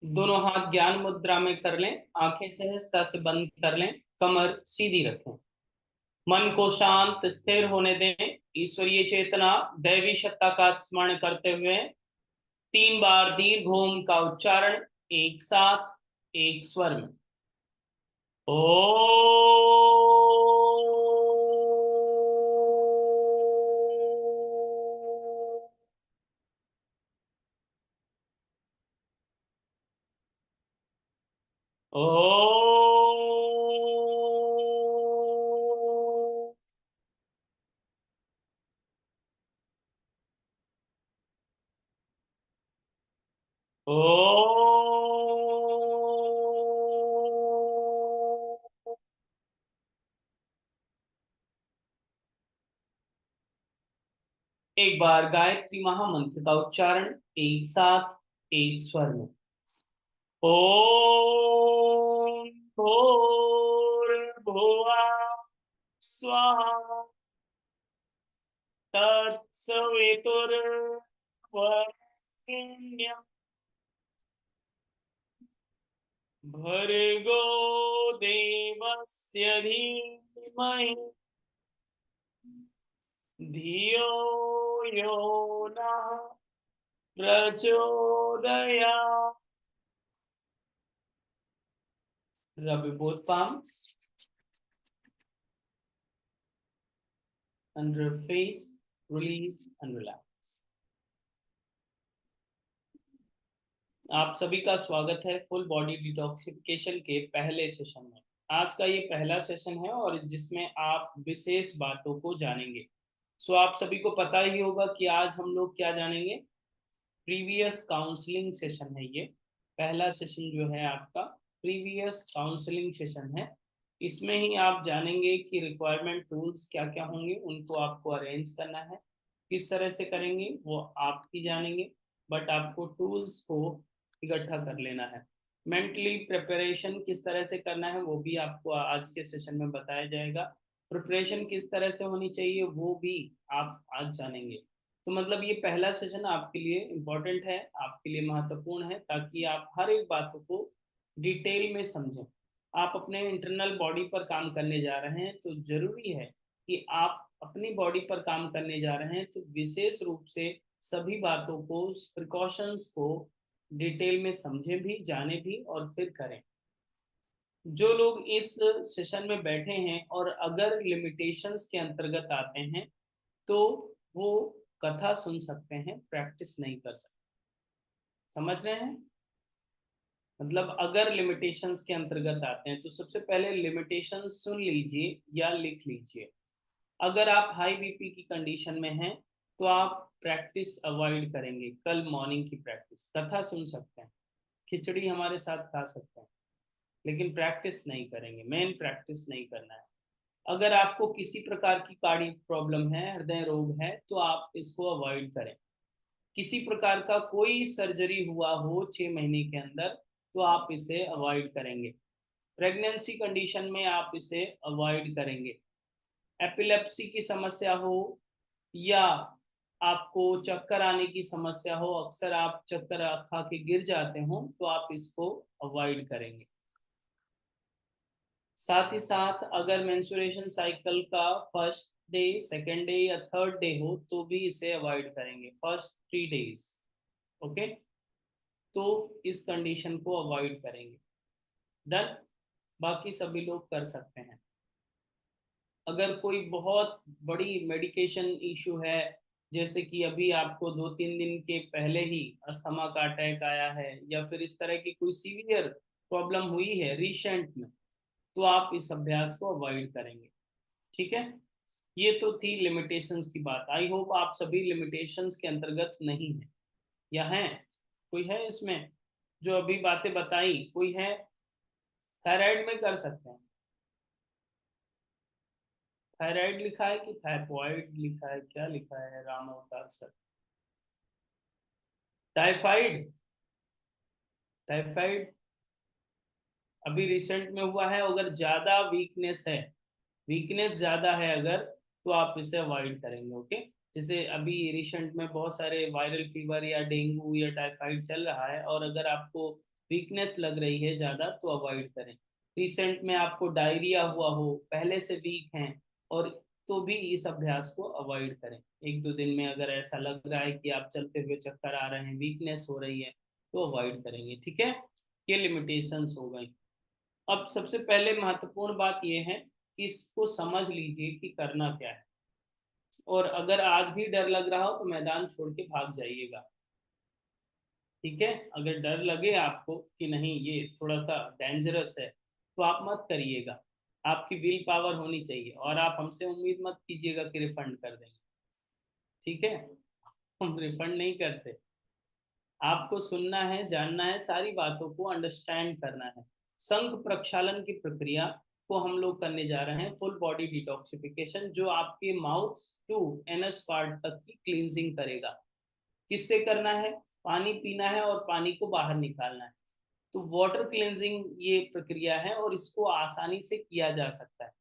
दोनों हाथ ज्ञान मुद्रा में कर लें, आंखें सहजता से बंद कर लें, कमर सीधी रखें, मन को शांत स्थिर होने दें। ईश्वरीय चेतना, दैवी सत्ता का स्मरण करते हुए 3 बार दीर्घ ओम का उच्चारण, एक साथ, एक स्वर में। ओ ओ ओ एक बार गायत्री महामंत्र का उच्चारण, एक साथ, एक स्वर में। ओम भूर्भुवः स्वाहा तत्सवितुर्वरेण्यं भर्गो देवस्य धीमहि धियो यो नः प्रचोदयात्। Rub both palms under face, release and relax. आप सभी का स्वागत है फुल बॉडी डिटॉक्सिफिकेशन के पहले सेशन में। आज का ये पहला सेशन है और जिसमें आप विशेष बातों को जानेंगे। सो आप सभी को पता ही होगा कि आज हम लोग क्या जानेंगे। प्रीवियस काउंसलिंग सेशन है ये। पहला सेशन जो है आपका प्रीवियस काउंसलिंग सेशन है। इसमें ही आप जानेंगे कि रिक्वायरमेंट टूल्स क्या क्या होंगे, उनको आपको अरेंज करना है। किस तरह से करेंगे वो आप ही जानेंगे, बट आपको टूल्स को इकट्ठा कर लेना है। मेंटली प्रिपरेशन किस तरह से करना है वो भी आपको आज के सेशन में बताया जाएगा। प्रिपरेशन किस तरह से होनी चाहिए वो भी आप आज जानेंगे। तो मतलब ये पहला सेशन आपके लिए इम्पोर्टेंट है, आपके लिए महत्वपूर्ण है, ताकि आप हर एक बातों को डिटेल में समझें। आप अपने इंटरनल बॉडी पर काम करने जा रहे हैं तो जरूरी है कि आप अपनी बॉडी पर काम करने जा रहे हैं तो विशेष रूप से सभी बातों को, प्रिकॉशंस को डिटेल में समझें भी, जाने भी और फिर करें। जो लोग इस सेशन में बैठे हैं और अगर लिमिटेशंस के अंतर्गत आते हैं तो वो कथा सुन सकते हैं, प्रैक्टिस नहीं कर सकते। समझ रहे हैं? मतलब अगर लिमिटेशंस के अंतर्गत आते हैं तो सबसे पहले लिमिटेशंस सुन लीजिए या लिख लीजिए। अगर आप हाई बीपी की कंडीशन में हैं तो आप प्रैक्टिस अवॉइड करेंगे। कल मॉर्निंग की प्रैक्टिस, कथा सुन सकते हैं, खिचड़ी हमारे साथ खा सकते हैं, लेकिन प्रैक्टिस नहीं करेंगे। मेन प्रैक्टिस नहीं करना है। अगर आपको किसी प्रकार की कार्डियक प्रॉब्लम है, हृदय रोग है, तो आप इसको अवॉइड करें। किसी प्रकार का कोई सर्जरी हुआ हो 6 महीने के अंदर तो आप इसे अवॉइड करेंगे। प्रेगनेंसी कंडीशन में आप इसे अवॉइड करेंगे। एपिलेप्सी की समस्या हो या आपको चक्कर आने की समस्या हो, अक्सर आप चक्कर खा के गिर जाते हो, तो आप इसको अवॉइड करेंगे। साथ ही साथ अगर मेंस्ट्रुएशन साइकिल का फर्स्ट डे, सेकेंड डे या थर्ड डे हो तो भी इसे अवॉइड करेंगे, फर्स्ट 3 डेज। ओके, तो इस कंडीशन को अवॉइड करेंगे। डन। बाकी सभी लोग कर सकते हैं। अगर कोई बहुत बड़ी मेडिकेशन इशू है, जैसे कि अभी आपको 2-3 दिन के पहले ही अस्थमा का अटैक आया है या फिर इस तरह की कोई सीवियर प्रॉब्लम हुई है रिसेंट में, तो आप इस अभ्यास को अवॉइड करेंगे। ठीक है, ये तो थी लिमिटेशंस की बात। आई होप आप सभी लिमिटेशंस के अंतर्गत नहीं है या हैं। कोई है इसमें जो अभी बातें बताई, कोई है? थायराइड में कर सकते हैं। थायराइड लिखा है कि थायपॉइड लिखा है, क्या लिखा है राम अवतार सर? टाइफाइड। टाइफाइड अभी रिसेंट में हुआ है। अगर ज्यादा वीकनेस है, वीकनेस ज्यादा है अगर, तो आप इसे अवॉइड करेंगे। ओके, जैसे अभी रिसेंट में बहुत सारे वायरल फीवर या डेंगू या टाइफाइड चल रहा है और अगर आपको वीकनेस लग रही है ज़्यादा तो अवॉइड करें। रिसेंट में आपको डायरिया हुआ हो, पहले से वीक हैं, और तो भी इस अभ्यास को अवॉइड करें। 1-2 दिन में अगर ऐसा लग रहा है कि आप चलते हुए चक्कर आ रहे हैं, वीकनेस हो रही है, तो अवॉइड करेंगे। ठीक है, ये लिमिटेशंस हो गई। अब सबसे पहले महत्वपूर्ण बात यह है कि इसको समझ लीजिए कि करना क्या है, और अगर आज भी डर लग रहा हो तो मैदान छोड़ के भाग जाइएगा। ठीक है, अगर डर लगे आपको कि नहीं ये थोड़ा सा डेंजरस है, तो आप मत करिएगा। आपकी विल पावर होनी चाहिए, और आप हमसे उम्मीद मत कीजिएगा कि रिफंड कर देंगे। ठीक है, हम रिफंड नहीं करते। आपको सुनना है, जानना है, सारी बातों को अंडरस्टैंड करना है। संघ प्रक्षालन की प्रक्रिया को हम लोग करने जा रहे हैं, फुल बॉडी डिटॉक्सिफिकेशन, जो आपके माउथ टू एनस पार्ट तक की क्लींजिंग करेगा। किससे करना है? पानी पीना है और पानी को बाहर निकालना है। तो वाटर क्लींजिंग ये प्रक्रिया है, और इसको आसानी से किया जा सकता है।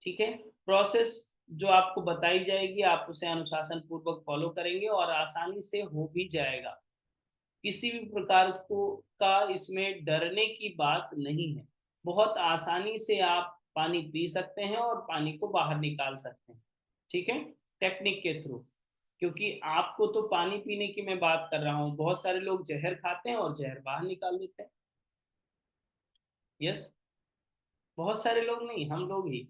ठीक है, प्रोसेस जो आपको बताई जाएगी आप उसे अनुशासन पूर्वक फॉलो करेंगे और आसानी से हो भी जाएगा। किसी भी प्रकार को का इसमें डरने की बात नहीं है। बहुत आसानी से आप पानी पी सकते हैं और पानी को बाहर निकाल सकते हैं। ठीक है, टेक्निक के थ्रू। क्योंकि आपको तो पानी पीने की मैं बात कर रहा हूँ, बहुत सारे लोग जहर खाते हैं और जहर बाहर निकाल देते हैं। यस, बहुत सारे लोग नहीं, हम लोग ही।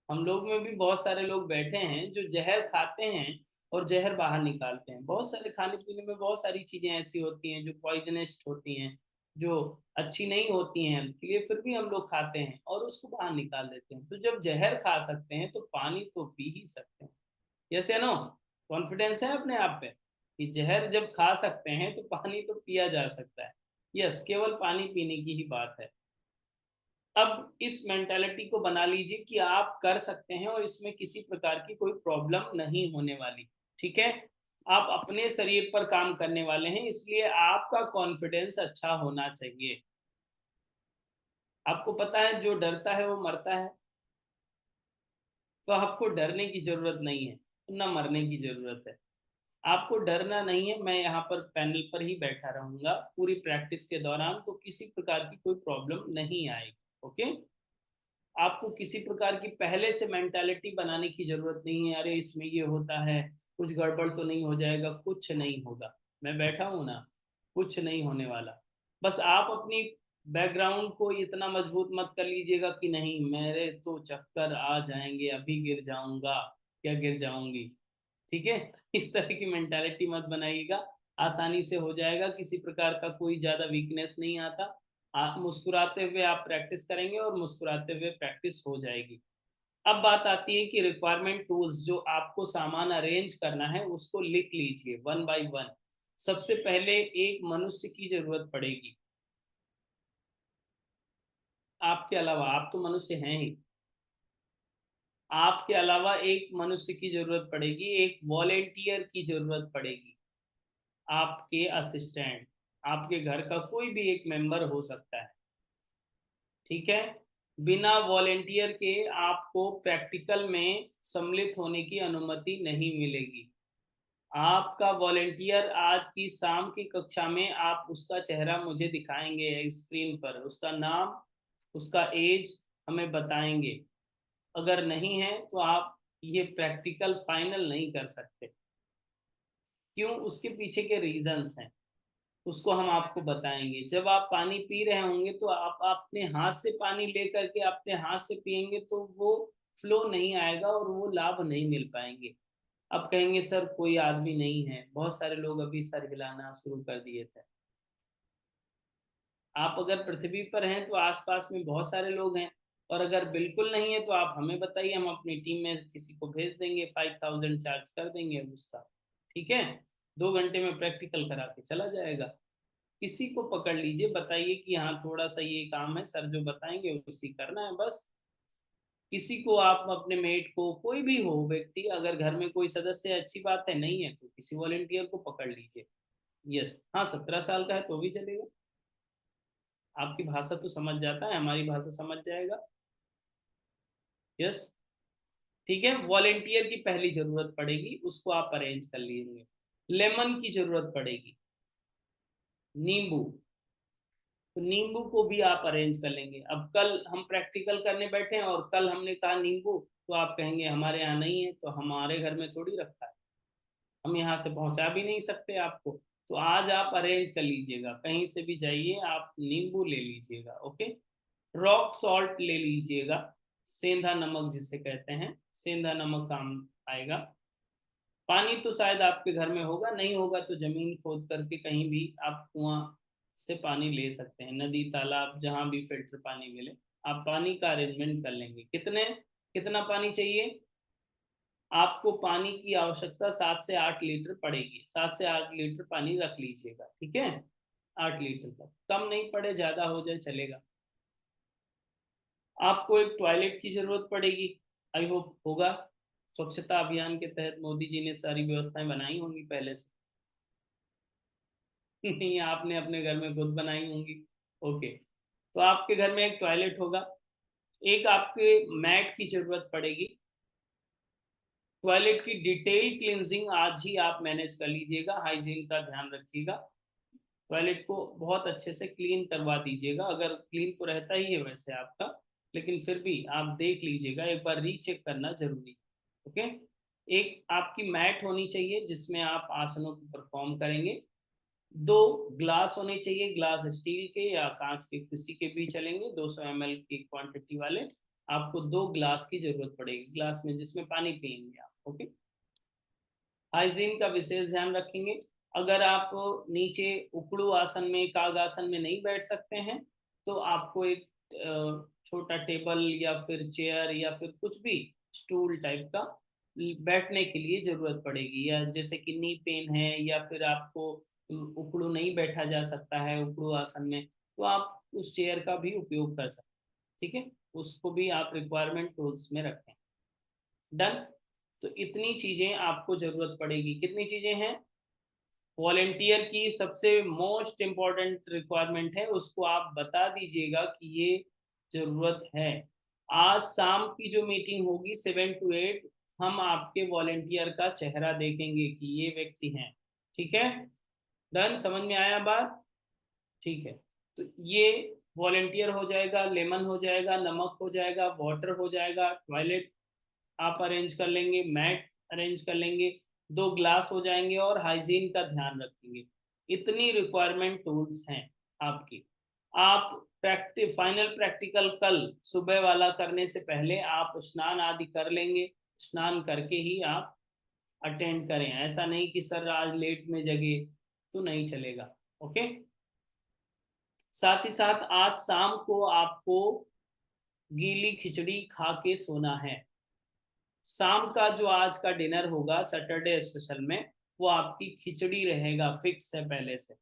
हम लोग में भी बहुत सारे लोग बैठे हैं जो जहर खाते हैं और जहर बाहर निकालते हैं। बहुत सारे खाने पीने में बहुत सारी चीजें ऐसी होती हैं जो पॉइजनस होती हैं, जो अच्छी नहीं होती हैं हेल्थ के लिए, फिर भी हम लोग खाते हैं और उसको बाहर निकाल देते हैं। तो जब जहर खा सकते हैं तो पानी तो पी ही सकते हैं। यस या नो? कॉन्फिडेंस है अपने आप पे कि जहर जब खा सकते हैं तो पानी तो पिया जा सकता है। यस, केवल पानी पीने की ही बात है। अब इस मेंटालिटी को बना लीजिए कि आप कर सकते हैं और इसमें किसी प्रकार की कोई प्रॉब्लम नहीं होने वाली। ठीक है, आप अपने शरीर पर काम करने वाले हैं, इसलिए आपका कॉन्फिडेंस अच्छा होना चाहिए। आपको पता है जो डरता है वो मरता है, तो आपको डरने की जरूरत नहीं है, ना मरने की जरूरत है। आपको डरना नहीं है। मैं यहाँ पर पैनल पर ही बैठा रहूंगा पूरी प्रैक्टिस के दौरान, तो किसी प्रकार की कोई प्रॉब्लम नहीं आएगी। ओके, आपको किसी प्रकार की पहले से मेंटालिटी बनाने की जरूरत नहीं है, अरे इसमें ये होता है, कुछ गड़बड़ तो नहीं हो जाएगा। कुछ नहीं होगा, मैं बैठा हूं ना, कुछ नहीं होने वाला। बस आप अपनी बैकग्राउंड को इतना मजबूत मत कर लीजिएगा कि नहीं मेरे तो चक्कर आ जाएंगे, अभी गिर जाऊंगा या गिर जाऊंगी। ठीक है, इस तरह की मेंटालिटी मत बनाइएगा। आसानी से हो जाएगा, किसी प्रकार का कोई ज्यादा वीकनेस नहीं आता। आप मुस्कुराते हुए आप प्रैक्टिस करेंगे और मुस्कुराते हुए प्रैक्टिस हो जाएगी। अब बात आती है कि रिक्वायरमेंट टूल्स, जो आपको सामान अरेंज करना है उसको लिख लीजिए वन बाय वन। सबसे पहले एक मनुष्य की जरूरत पड़ेगी, आपके अलावा। आप तो मनुष्य हैं ही। आपके अलावा एक मनुष्य की जरूरत पड़ेगी, एक वॉलेंटियर की जरूरत पड़ेगी, आपके असिस्टेंट, आपके घर का कोई भी एक मेंबर हो सकता है। ठीक है, बिना वॉलेंटियर के आपको प्रैक्टिकल में सम्मिलित होने की अनुमति नहीं मिलेगी। आपका वॉलेंटियर आज की शाम की कक्षा में आप उसका चेहरा मुझे दिखाएंगे स्क्रीन पर, उसका नाम, उसका एज हमें बताएंगे। अगर नहीं है तो आप ये प्रैक्टिकल फाइनल नहीं कर सकते। क्यों? उसके पीछे के रीजंस हैं, उसको हम आपको बताएंगे। जब आप पानी पी रहे होंगे तो आप अपने हाथ से पानी ले करके अपने हाथ से पिएंगे तो वो फ्लो नहीं आएगा और वो लाभ नहीं मिल पाएंगे। अब कहेंगे सर कोई आदमी नहीं है, बहुत सारे लोग अभी सर हिलाना शुरू कर दिए थे। आप अगर पृथ्वी पर हैं तो आसपास में बहुत सारे लोग हैं, और अगर बिल्कुल नहीं है तो आप हमें बताइए, हम अपनी टीम में किसी को भेज देंगे, 5000 चार्ज कर देंगे उसका। ठीक है, 2 घंटे में प्रैक्टिकल करा के चला जाएगा। किसी को पकड़ लीजिए, बताइए कि हाँ थोड़ा सा ये काम है, सर जो बताएंगे उसी करना है बस। किसी को आप अपने मेट को, कोई भी हो व्यक्ति, अगर घर में कोई सदस्य है, अच्छी बात है, नहीं है तो किसी वॉलेंटियर को पकड़ लीजिए। यस, हाँ 17 साल का है तो भी चलेगा। आपकी भाषा तो समझ जाता है, हमारी भाषा समझ जाएगा। यस, ठीक है। वॉलेंटियर की पहली जरूरत पड़ेगी, उसको आप अरेंज कर लीजिए। लेमन की जरूरत पड़ेगी। नींबू, तो नींबू को भी आप अरेंज कर लेंगे। अब कल हम प्रैक्टिकल करने बैठे हैं और कल हमने कहा नींबू, तो आप कहेंगे हमारे यहाँ नहीं है, तो हमारे घर में थोड़ी रखा है, हम यहाँ से पहुंचा भी नहीं सकते आपको। तो आज आप अरेंज कर लीजिएगा, कहीं से भी जाइए आप नींबू ले लीजिएगा। ओके, रॉक सॉल्ट ले लीजिएगा, सेंधा नमक जिसे कहते हैं, सेंधा नमक काम आएगा। पानी तो शायद आपके घर में होगा, नहीं होगा तो जमीन खोद करके कहीं भी आप कुआं से पानी ले सकते हैं, नदी तालाब जहां भी फिल्टर पानी मिले आप पानी का अरेंजमेंट कर लेंगे। कितना पानी चाहिए आपको? पानी की आवश्यकता 7 से 8 लीटर पड़ेगी, 7 से 8 लीटर पानी रख लीजिएगा, ठीक है? 8 लीटर तक, कम नहीं पड़े, ज्यादा हो जाए चलेगा। आपको एक टॉयलेट की जरूरत पड़ेगी, आई होप होगा, स्वच्छता अभियान के तहत मोदी जी ने सारी व्यवस्थाएं बनाई होंगी पहले से। नहीं, आपने अपने घर में खुद बनाई होंगी। ओके, तो आपके घर में एक टॉयलेट होगा, एक आपके मैट की जरूरत पड़ेगी। टॉयलेट की डिटेल क्लींजिंग आज ही आप मैनेज कर लीजिएगा, हाइजीन का ध्यान रखिएगा, टॉयलेट को बहुत अच्छे से क्लीन करवा दीजिएगा। अगर क्लीन तो रहता ही है वैसे आपका, लेकिन फिर भी आप देख लीजिएगा, एक बार रीचेक करना जरूरी। ओके, एक आपकी मैट होनी चाहिए जिसमें आप आसनों को परफॉर्म करेंगे। 2 ग्लास होने चाहिए, ग्लास स्टील के या कांच के, किसी के भी चलेंगे, 200 ml की क्वांटिटी वाले। आपको 2 ग्लास की जरूरत पड़ेगी, ग्लास में जिसमें पानी पियेंगे आप। ओके, हाइजीन का विशेष ध्यान रखेंगे। अगर आप नीचे उकड़ू आसन में, काग आसन में नहीं बैठ सकते हैं, तो आपको एक छोटा टेबल या फिर चेयर या फिर कुछ भी स्टूल टाइप का बैठने के लिए जरूरत पड़ेगी। या जैसे कि नी पेन है या फिर आपको उकड़ू नहीं बैठा जा सकता है उकड़ू आसन में, तो आप उस चेयर का भी उपयोग कर सकते हैं, ठीक है? उसको भी आप रिक्वायरमेंट टूल्स में रखें। डन। तो इतनी चीजें आपको जरूरत पड़ेगी। कितनी चीजें हैं? वॉलेंटियर की सबसे मोस्ट इम्पॉर्टेंट रिक्वायरमेंट है, उसको आप बता दीजिएगा कि ये जरूरत है। आज शाम की जो मीटिंग होगी 7 to 8, हम आपके वॉलेंटियर का चेहरा देखेंगे कि ये व्यक्ति हैं, ठीक है? डन, समझ में आया बात? ठीक है, तो ये वॉलेंटियर हो जाएगा, लेमन हो जाएगा, नमक हो जाएगा, वाटर हो जाएगा, टॉयलेट आप अरेंज कर लेंगे, मैट अरेंज कर लेंगे, 2 ग्लास हो जाएंगे और हाइजीन का ध्यान रखेंगे। इतनी रिक्वायरमेंट टूल्स हैं आपकी। आप फाइनल प्रैक्टिकल कल सुबह वाला करने से पहले आप स्नान आदि कर लेंगे, स्नान करके ही आप अटेंड करें। ऐसा नहीं कि सर आज लेट में जगे, तो नहीं चलेगा। ओके, साथ ही साथ आज शाम को आपको गीली खिचड़ी खा के सोना है। शाम का जो आज का डिनर होगा सैटरडे स्पेशल में, वो आपकी खिचड़ी रहेगा, फिक्स है पहले से।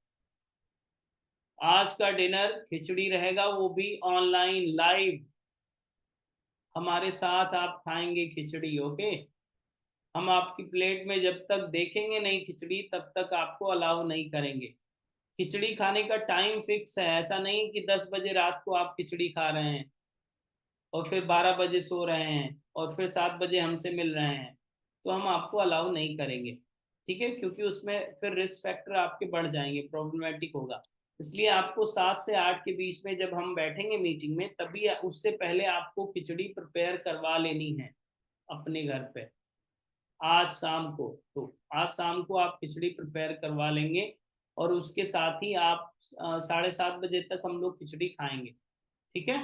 आज का डिनर खिचड़ी रहेगा, वो भी ऑनलाइन लाइव हमारे साथ आप खाएंगे खिचड़ी। ओके, हम आपकी प्लेट में जब तक देखेंगे नहीं खिचड़ी, तब तक आपको अलाउ नहीं करेंगे। खिचड़ी खाने का टाइम फिक्स है, ऐसा नहीं कि 10 बजे रात को आप खिचड़ी खा रहे हैं और फिर 12 बजे सो रहे हैं और फिर 7 बजे हमसे मिल रहे हैं, तो हम आपको अलाउ नहीं करेंगे, ठीक है? क्योंकि उसमें फिर रिस्क फैक्टर आपके बढ़ जाएंगे, प्रॉब्लमेटिक होगा। इसलिए आपको 7 से 8 के बीच में जब हम बैठेंगे मीटिंग में, तभी उससे पहले आपको खिचड़ी प्रिपेयर करवा लेनी है अपने घर पे आज शाम को। तो आज शाम को आप खिचड़ी प्रिपेयर करवा लेंगे और उसके साथ ही आप 7:30 बजे तक हम लोग खिचड़ी खाएंगे, ठीक है?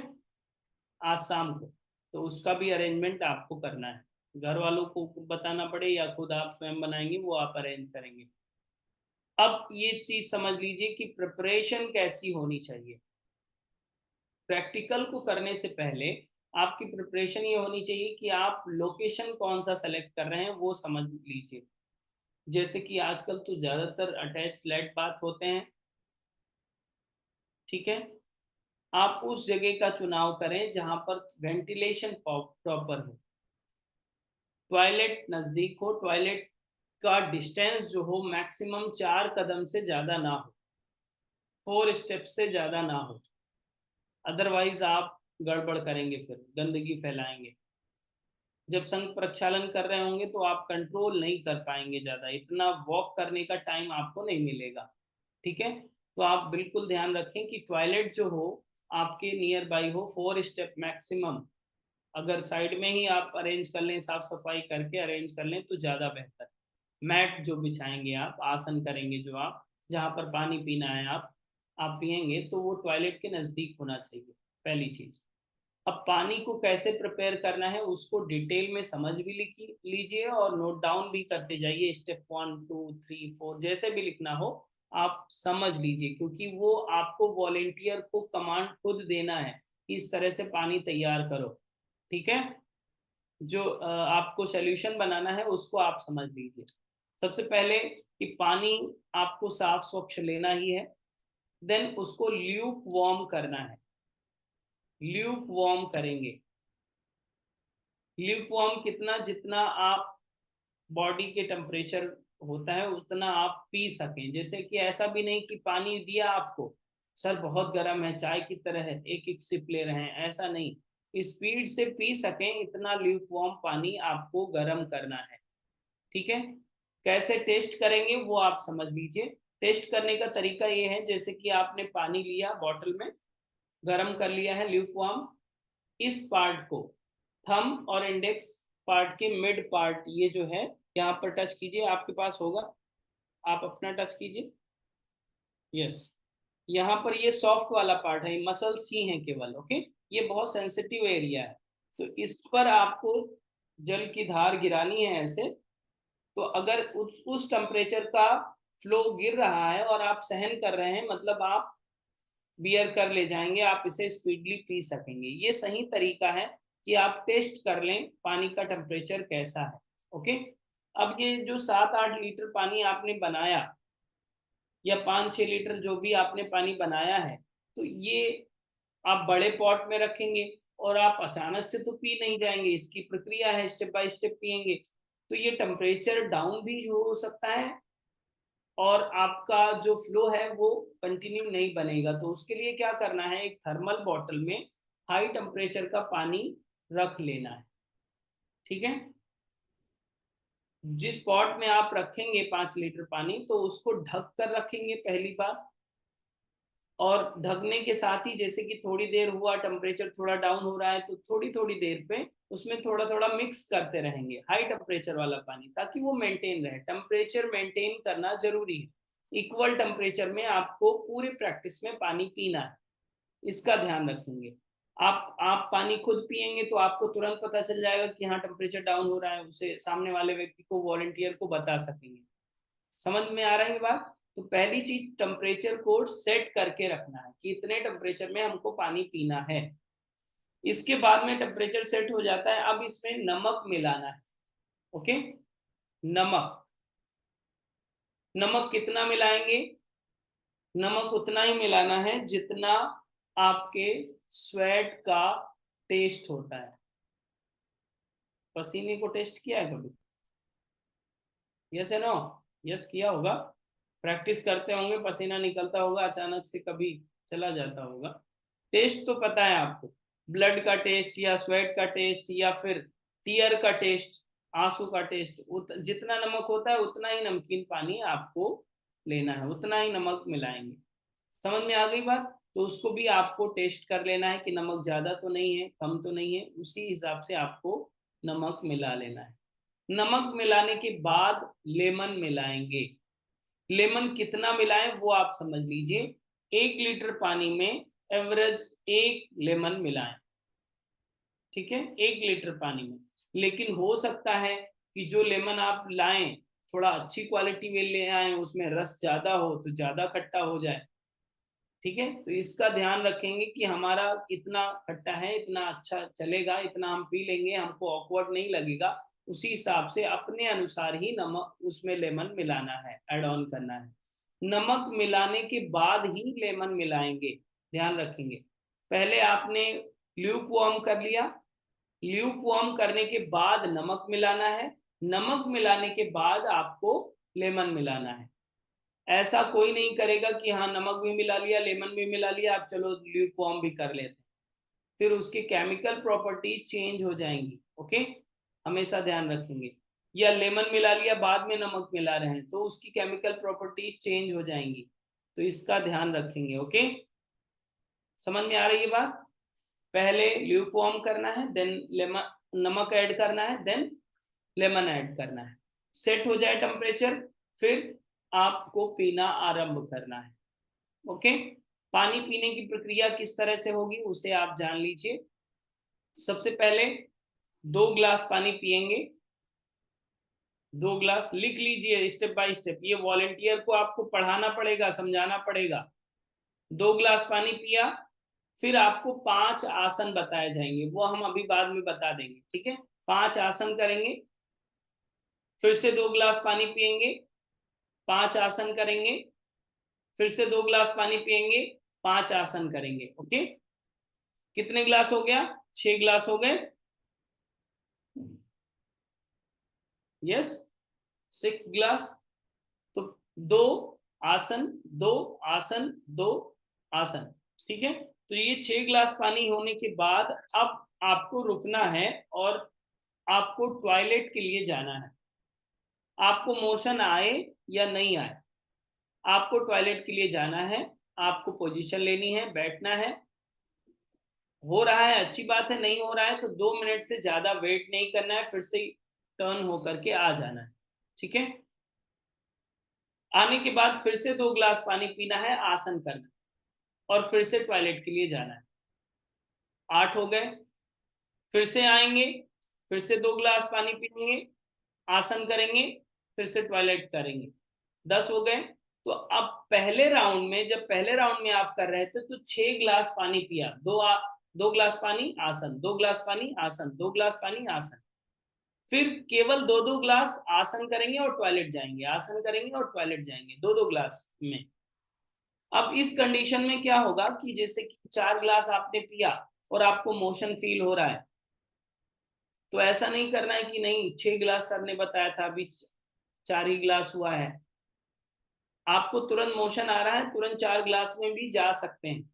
आज शाम को। तो उसका भी अरेंजमेंट आपको करना है, घर वालों को बताना पड़े या खुद आप स्वयं बनाएंगे, वो आप अरेंज करेंगे। अब ये चीज समझ लीजिए कि प्रिपरेशन कैसी होनी चाहिए। प्रैक्टिकल को करने से पहले आपकी प्रिपरेशन ये होनी चाहिए कि आप लोकेशन कौन सा सेलेक्ट कर रहे हैं वो समझ लीजिए। जैसे कि आजकल तो ज्यादातर अटैच फ्लैट बात होते हैं, ठीक है? आप उस जगह का चुनाव करें जहां पर वेंटिलेशन प्रॉपर हो, टॉयलेट नजदीक हो, टॉयलेट का डिस्टेंस जो हो मैक्सिमम 4 कदम से ज्यादा ना हो, 4 स्टेप से ज्यादा ना हो। अदरवाइज आप गड़बड़ करेंगे, फिर गंदगी फैलाएंगे। जब संघ प्रक्षालन कर रहे होंगे तो आप कंट्रोल नहीं कर पाएंगे, ज्यादा इतना वॉक करने का टाइम आपको नहीं मिलेगा, ठीक है? तो आप बिल्कुल ध्यान रखें कि टॉयलेट जो हो आपके नियर बाई हो, 4 स्टेप मैक्सिमम। अगर साइड में ही आप अरेंज कर लें, साफ सफाई करके अरेंज कर लें तो ज़्यादा बेहतर। मैट जो बिछाएंगे आप, आसन करेंगे जो आप, जहाँ पर पानी पीना है आप पिएंगे, तो वो टॉयलेट के नज़दीक होना चाहिए, पहली चीज़। अब पानी को कैसे प्रिपेयर करना है उसको डिटेल में समझ भी लिखी लीजिए और नोट डाउन भी करते जाइए, स्टेप 1 2 3 4 जैसे भी लिखना हो आप समझ लीजिए, क्योंकि वो आपको वॉलेंटियर को कमांड खुद देना है कि इस तरह से पानी तैयार करो। ठीक है, जो आपको सोल्यूशन बनाना है उसको आप समझ लीजिए। सबसे पहले कि पानी आपको साफ स्वच्छ लेना ही है, देन उसको ल्यूक वार्म करना है। ल्यूक वार्म करेंगे। ल्यूक वार्म कितना, जितना आप बॉडी के टेम्परेचर होता है उतना आप पी सकें। जैसे कि ऐसा भी नहीं कि पानी दिया आपको, सर बहुत गर्म है चाय की तरह है, एक एक सिप ले रहे हैं, ऐसा नहीं। स्पीड से पी सकें इतना ल्यूक वार्म पानी आपको गर्म करना है। ठीक है, कैसे टेस्ट करेंगे वो आप समझ लीजिए। टेस्ट करने का तरीका ये है, जैसे कि आपने पानी लिया बॉटल में, गर्म कर लिया है ल्यूक वार्म, इस पार्ट को थंब और इंडेक्स पार्ट के मिड पार्ट, ये जो है यहाँ पर टच कीजिए, आपके पास होगा, आप अपना टच कीजिए। यस, यहाँ पर ये सॉफ्ट वाला पार्ट है, मसल्स ही हैं केवल। ओके, ये बहुत सेंसिटिव एरिया है, तो इस पर आपको जल की धार गिरानी है ऐसे। तो अगर उस टेम्परेचर का फ्लो गिर रहा है और आप सहन कर रहे हैं, मतलब आप बियर कर ले जाएंगे, आप इसे स्पीडली पी सकेंगे। ये सही तरीका है कि आप टेस्ट कर लें पानी का टेम्परेचर कैसा है। ओके, अब ये जो 7-8 लीटर पानी आपने बनाया या 5-6 लीटर जो भी आपने पानी बनाया है, तो ये आप बड़े पॉट में रखेंगे और आप अचानक से तो पी नहीं जाएंगे, इसकी प्रक्रिया है, स्टेप बाय स्टेप पिएंगे। तो ये टेम्परेचर डाउन भी हो सकता है और आपका जो फ्लो है वो कंटिन्यू नहीं बनेगा। तो उसके लिए क्या करना है, एक थर्मल बॉटल में हाई टेम्परेचर का पानी रख लेना है। ठीक है, जिस पॉट में आप रखेंगे 5 लीटर पानी, तो उसको ढक कर रखेंगे पहली बार, और ढकने के साथ ही जैसे कि थोड़ी देर हुआ, टेम्परेचर थोड़ा डाउन हो रहा है, तो थोड़ी थोड़ी देर पे उसमें थोड़ा थोड़ा मिक्स करते रहेंगे हाई टेम्परेचर वाला पानी, ताकि वो मेंटेन रहे। टेम्परेचर मेंटेन करना जरूरी है, इक्वल टेम्परेचर में आपको पूरी प्रैक्टिस में पानी पीना है, इसका ध्यान रखेंगे। आप पानी खुद पिएंगे तो आपको तुरंत पता चल जाएगा कि हाँ टेम्परेचर डाउन हो रहा है, उसे सामने वाले व्यक्ति को, वॉलंटियर को बता सकेंगे। समझ में आ रहा है ये बात? तो पहली चीज टेम्परेचर को सेट करके रखना है कि इतने टेम्परेचर में हमको पानी पीना है। इसके बाद में टेम्परेचर सेट हो जाता है, अब इसमें नमक मिलाना है। ओके, नमक, नमक कितना मिलाएंगे? नमक उतना ही मिलाना है जितना आपके स्वेट का टेस्ट होता है। पसीने को टेस्ट किया है कभी? यस है नो? यस किया होगा, प्रैक्टिस करते होंगे, पसीना निकलता होगा अचानक से, कभी चला जाता होगा। टेस्ट तो पता है आपको, ब्लड का टेस्ट या स्वेट का टेस्ट या फिर टीयर का टेस्ट, आंसू का टेस्ट। जितना नमक होता है उतना ही नमकीन पानी आपको लेना है, उतना ही नमक मिलाएंगे। समझ में आ गई बात? तो उसको भी आपको टेस्ट कर लेना है कि नमक ज्यादा तो नहीं है, कम तो नहीं है, उसी हिसाब से आपको नमक मिला लेना है। नमक मिलाने के बाद लेमन मिलाएंगे। लेमन कितना मिलाएं वो आप समझ लीजिए। 1 लीटर पानी में एवरेज 1 लेमन मिलाएं। ठीक है, 1 लीटर पानी में। लेकिन हो सकता है कि जो लेमन आप लाएं थोड़ा अच्छी क्वालिटी में ले आए, उसमें रस ज्यादा हो तो ज्यादा खट्टा हो जाए। ठीक है, तो इसका ध्यान रखेंगे कि हमारा इतना खट्टा है, इतना अच्छा चलेगा, इतना हम पी लेंगे, हमको ऑकवर्ड नहीं लगेगा। उसी हिसाब से अपने अनुसार ही नमक उसमें लेमन मिलाना है, ऐड ऑन करना है। नमक मिलाने के बाद ही लेमन मिलाएंगे, ध्यान रखेंगे। पहले आपने ल्यूक वार्म कर लिया, ल्यूक वार्म करने के बाद नमक मिलाना है, नमक मिलाने के बाद आपको लेमन मिलाना है। ऐसा कोई नहीं करेगा कि हाँ नमक भी मिला लिया, लेमन भी मिला लिया, आप चलो ल्यूक वार्म भी कर लेते हैं, फिर उसकी केमिकल प्रॉपर्टीज चेंज हो जाएंगी। ओके, हमेशा ध्यान रखेंगे। या लेमन मिला लिया बाद में नमक मिला रहे हैं तो उसकी केमिकल प्रॉपर्टीज चेंज हो जाएंगी। तो इसका ध्यान रखेंगे। ओके, समझ में आ रही है बात? पहले ल्यूकवार्म करना है, देन लेमन नमक ऐड करना है, देन लेमन ऐड करना है। सेट हो जाए टेम्परेचर, फिर आपको पीना आरंभ करना है। ओके, पानी पीने की प्रक्रिया किस तरह से होगी उसे आप जान लीजिए। सबसे पहले 2 ग्लास पानी पिएंगे, 2 ग्लास लिख लीजिए स्टेप बाय स्टेप। ये वॉलेंटियर को आपको पढ़ाना पड़ेगा, समझाना पड़ेगा। 2 ग्लास पानी पिया, फिर आपको 5 आसन बताए जाएंगे, वो हम अभी बाद में बता देंगे, ठीक है? 5 आसन करेंगे, फिर से 2 ग्लास पानी पिएंगे, 5 आसन करेंगे, फिर से 2 ग्लास पानी पिएंगे, 5 आसन करेंगे। ओके, कितने ग्लास हो गया? 6 ग्लास हो गए। Yes, 6 glass. तो 2 आसन, 2 आसन, 2 आसन, ठीक है? तो ये 6 ग्लास पानी होने के बाद अब आपको रुकना है और आपको टॉयलेट के लिए जाना है। आपको मोशन आए या नहीं आए, आपको टॉयलेट के लिए जाना है। आपको पोजीशन लेनी है, बैठना है। हो रहा है अच्छी बात है, नहीं हो रहा है तो 2 मिनट से ज्यादा वेट नहीं करना है, फिर से टर्न होकर के आ जाना है, ठीक है? आने के बाद फिर से 2 ग्लास पानी पीना है, आसन करना और फिर से टॉयलेट के लिए जाना है। 8 हो गए। फिर से आएंगे, फिर से 2 ग्लास पानी पीएंगे, आसन करेंगे, फिर से टॉयलेट करेंगे। 10 हो गए। तो अब पहले राउंड में, जब पहले राउंड में आप कर रहे थे तो 6 ग्लास पानी पिया, 2 ग्लास पानी आसन, 2 ग्लास पानी आसन, 2 ग्लास पानी आसन। फिर केवल 2 ग्लास आसन करेंगे और टॉयलेट जाएंगे, आसन करेंगे और टॉयलेट जाएंगे, 2 ग्लास में। अब इस कंडीशन में क्या होगा कि जैसे कि 4 ग्लास आपने पिया और आपको मोशन फील हो रहा है, तो ऐसा नहीं करना है कि नहीं 6 ग्लास सर ने बताया था, अभी 4 ही ग्लास हुआ है। आपको तुरंत मोशन आ रहा है, तुरंत 4 ग्लास में भी जा सकते हैं,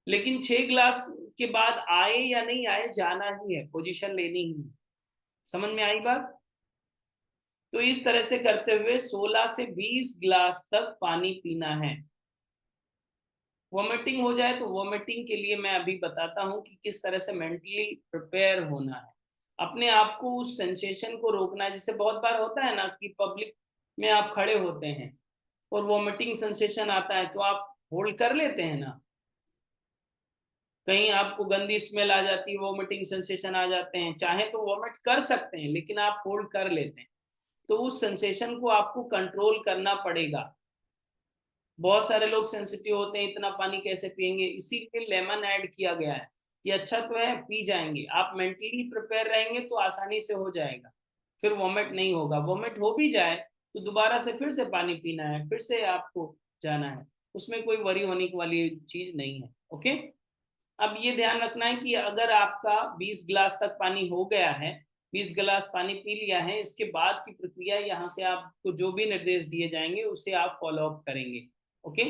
लेकिन 6 ग्लास के बाद आए या नहीं आए जाना ही है, पोजीशन लेनी ही है। समझ में आई बात? तो इस तरह से करते हुए 16 से 20 ग्लास तक पानी पीना है। वॉमिटिंग हो जाए तो वॉमिटिंग के लिए मैं अभी बताता हूं कि किस तरह से मेंटली प्रिपेयर होना है। अपने आप को उस सेंसेशन को रोकना है। जैसे बहुत बार होता है ना कि पब्लिक में आप खड़े होते हैं और वॉमिटिंग सेंसेशन आता है तो आप होल्ड कर लेते हैं ना, कहीं आपको गंदी स्मेल आ जाती है, वॉमिटिंग सेंसेशन आ जाते हैं, चाहे तो वॉमिट कर सकते हैं लेकिन आप होल्ड कर लेते हैं। तो उस सेंसेशन को आपको कंट्रोल करना पड़ेगा। बहुत सारे लोग सेंसिटिव होते हैं, इतना पानी कैसे पिएंगे, इसीलिए लेमन ऐड किया गया है कि अच्छा तो है, पी जाएंगे। आप मेंटली प्रिपेयर रहेंगे तो आसानी से हो जाएगा, फिर वॉमिट नहीं होगा। वॉमिट हो भी जाए तो दोबारा से फिर से पानी पीना है, फिर से आपको जाना है, उसमें कोई वरी होने वाली चीज नहीं है। ओके, अब ये ध्यान रखना है कि अगर आपका 20 ग्लास तक पानी हो गया है, 20 ग्लास पानी पी लिया है, इसके बाद की प्रक्रिया यहाँ से आपको जो भी निर्देश दिए जाएंगे उसे आप फॉलो अप करेंगे। ओके,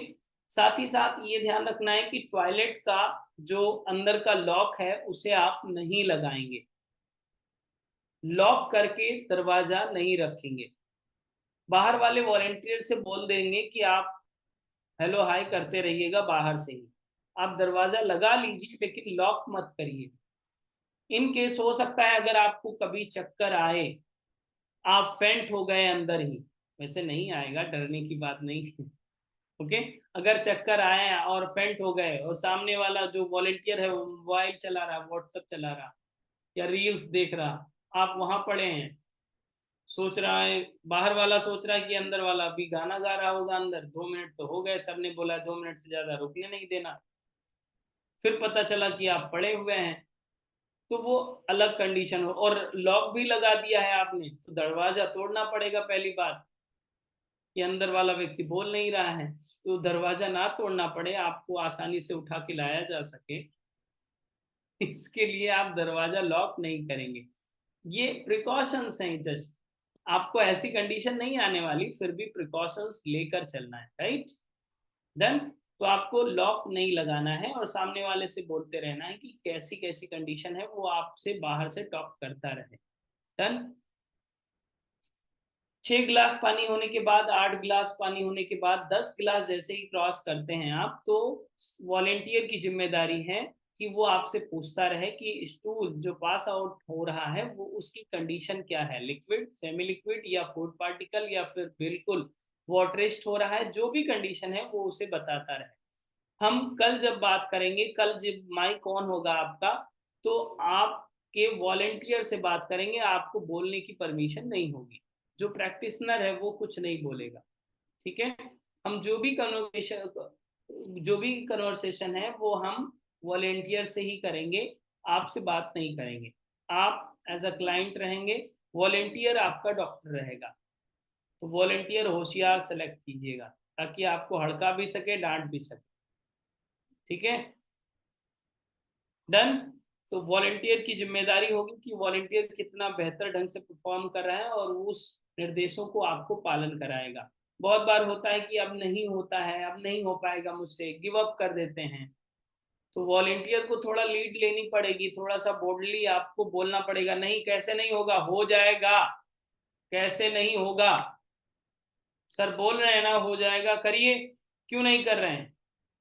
साथ ही साथ ये ध्यान रखना है कि टॉयलेट का जो अंदर का लॉक है उसे आप नहीं लगाएंगे, लॉक करके दरवाजा नहीं रखेंगे। बाहर वाले वॉलेंटियर से बोल देंगे कि आप हेलो हाय करते रहिएगा बाहर से ही, आप दरवाजा लगा लीजिए लेकिन लॉक मत करिए। इन केस हो सकता है अगर आपको कभी चक्कर आए, आप फेंट हो गए अंदर ही, वैसे नहीं आएगा, डरने की बात नहीं है। ओके, अगर चक्कर आए और फेंट हो गए और सामने वाला जो वॉलेंटियर है वो मोबाइल चला रहा, व्हाट्सएप चला रहा या रील्स देख रहा, आप वहां पड़े हैं, सोच रहा है, बाहर वाला सोच रहा है कि अंदर वाला अभी गाना गा रहा होगा, अंदर 2 मिनट तो हो गए, सर ने बोला 2 मिनट से ज्यादा रुकने नहीं देना, फिर पता चला कि आप पड़े हुए हैं, तो वो अलग कंडीशन हो। और लॉक भी लगा दिया है आपने तो दरवाजा तोड़ना पड़ेगा। पहली बात कि अंदर वाला व्यक्ति बोल नहीं रहा है, तो दरवाजा ना तोड़ना पड़े, आपको आसानी से उठा के लाया जा सके, इसके लिए आप दरवाजा लॉक नहीं करेंगे। ये प्रिकॉशंस हैं जस्ट, आपको ऐसी कंडीशन नहीं आने वाली, फिर भी प्रिकॉशंस लेकर चलना है। Right, done. तो आपको लॉक नहीं लगाना है और सामने वाले से बोलते रहना है कि कैसी कैसी कंडीशन है, वो आपसे बाहर से टॉक करता रहे। डन। 6 गिलास पानी होने के बाद, 8 गिलास पानी होने के बाद, 10 गिलास जैसे ही क्रॉस करते हैं आप, तो वॉलेंटियर की जिम्मेदारी है कि वो आपसे पूछता रहे कि स्टूल जो पास आउट हो रहा है वो उसकी कंडीशन क्या है, लिक्विड, सेमी लिक्विड या फूड पार्टिकल या फिर बिल्कुल वाटरिस्ट हो रहा है, जो भी कंडीशन है वो उसे बताता रहे। हम कल जब बात करेंगे, कल जब माइक ऑन होगा आपका, तो आपके वॉलेंटियर से बात करेंगे, आपको बोलने की परमिशन नहीं होगी। जो प्रैक्टिशनर है वो कुछ नहीं बोलेगा, ठीक है। हम जो भी कन्वर्सेशन है वो हम वॉलेंटियर से ही करेंगे, आपसे बात नहीं करेंगे। आप एज अ क्लाइंट रहेंगे, वॉलेंटियर आपका डॉक्टर रहेगा। तो वॉलेंटियर होशियार सेलेक्ट कीजिएगा ताकि आपको हड़का भी सके, डांट भी सके, ठीक है। डन। तो वॉलेंटियर की जिम्मेदारी होगी कि वॉलेंटियर कितना बेहतर ढंग से परफॉर्म कर रहा है और उस निर्देशों को आपको पालन कराएगा। बहुत बार होता है कि अब नहीं होता है, अब नहीं हो पाएगा मुझसे, गिव अप कर देते हैं। तो वॉलेंटियर को थोड़ा लीड लेनी पड़ेगी, थोड़ा सा बोल्डली आपको बोलना पड़ेगा, नहीं कैसे नहीं होगा, हो जाएगा, कैसे नहीं होगा, सर बोल रहे हैं ना हो जाएगा, करिए, क्यों नहीं कर रहे हैं।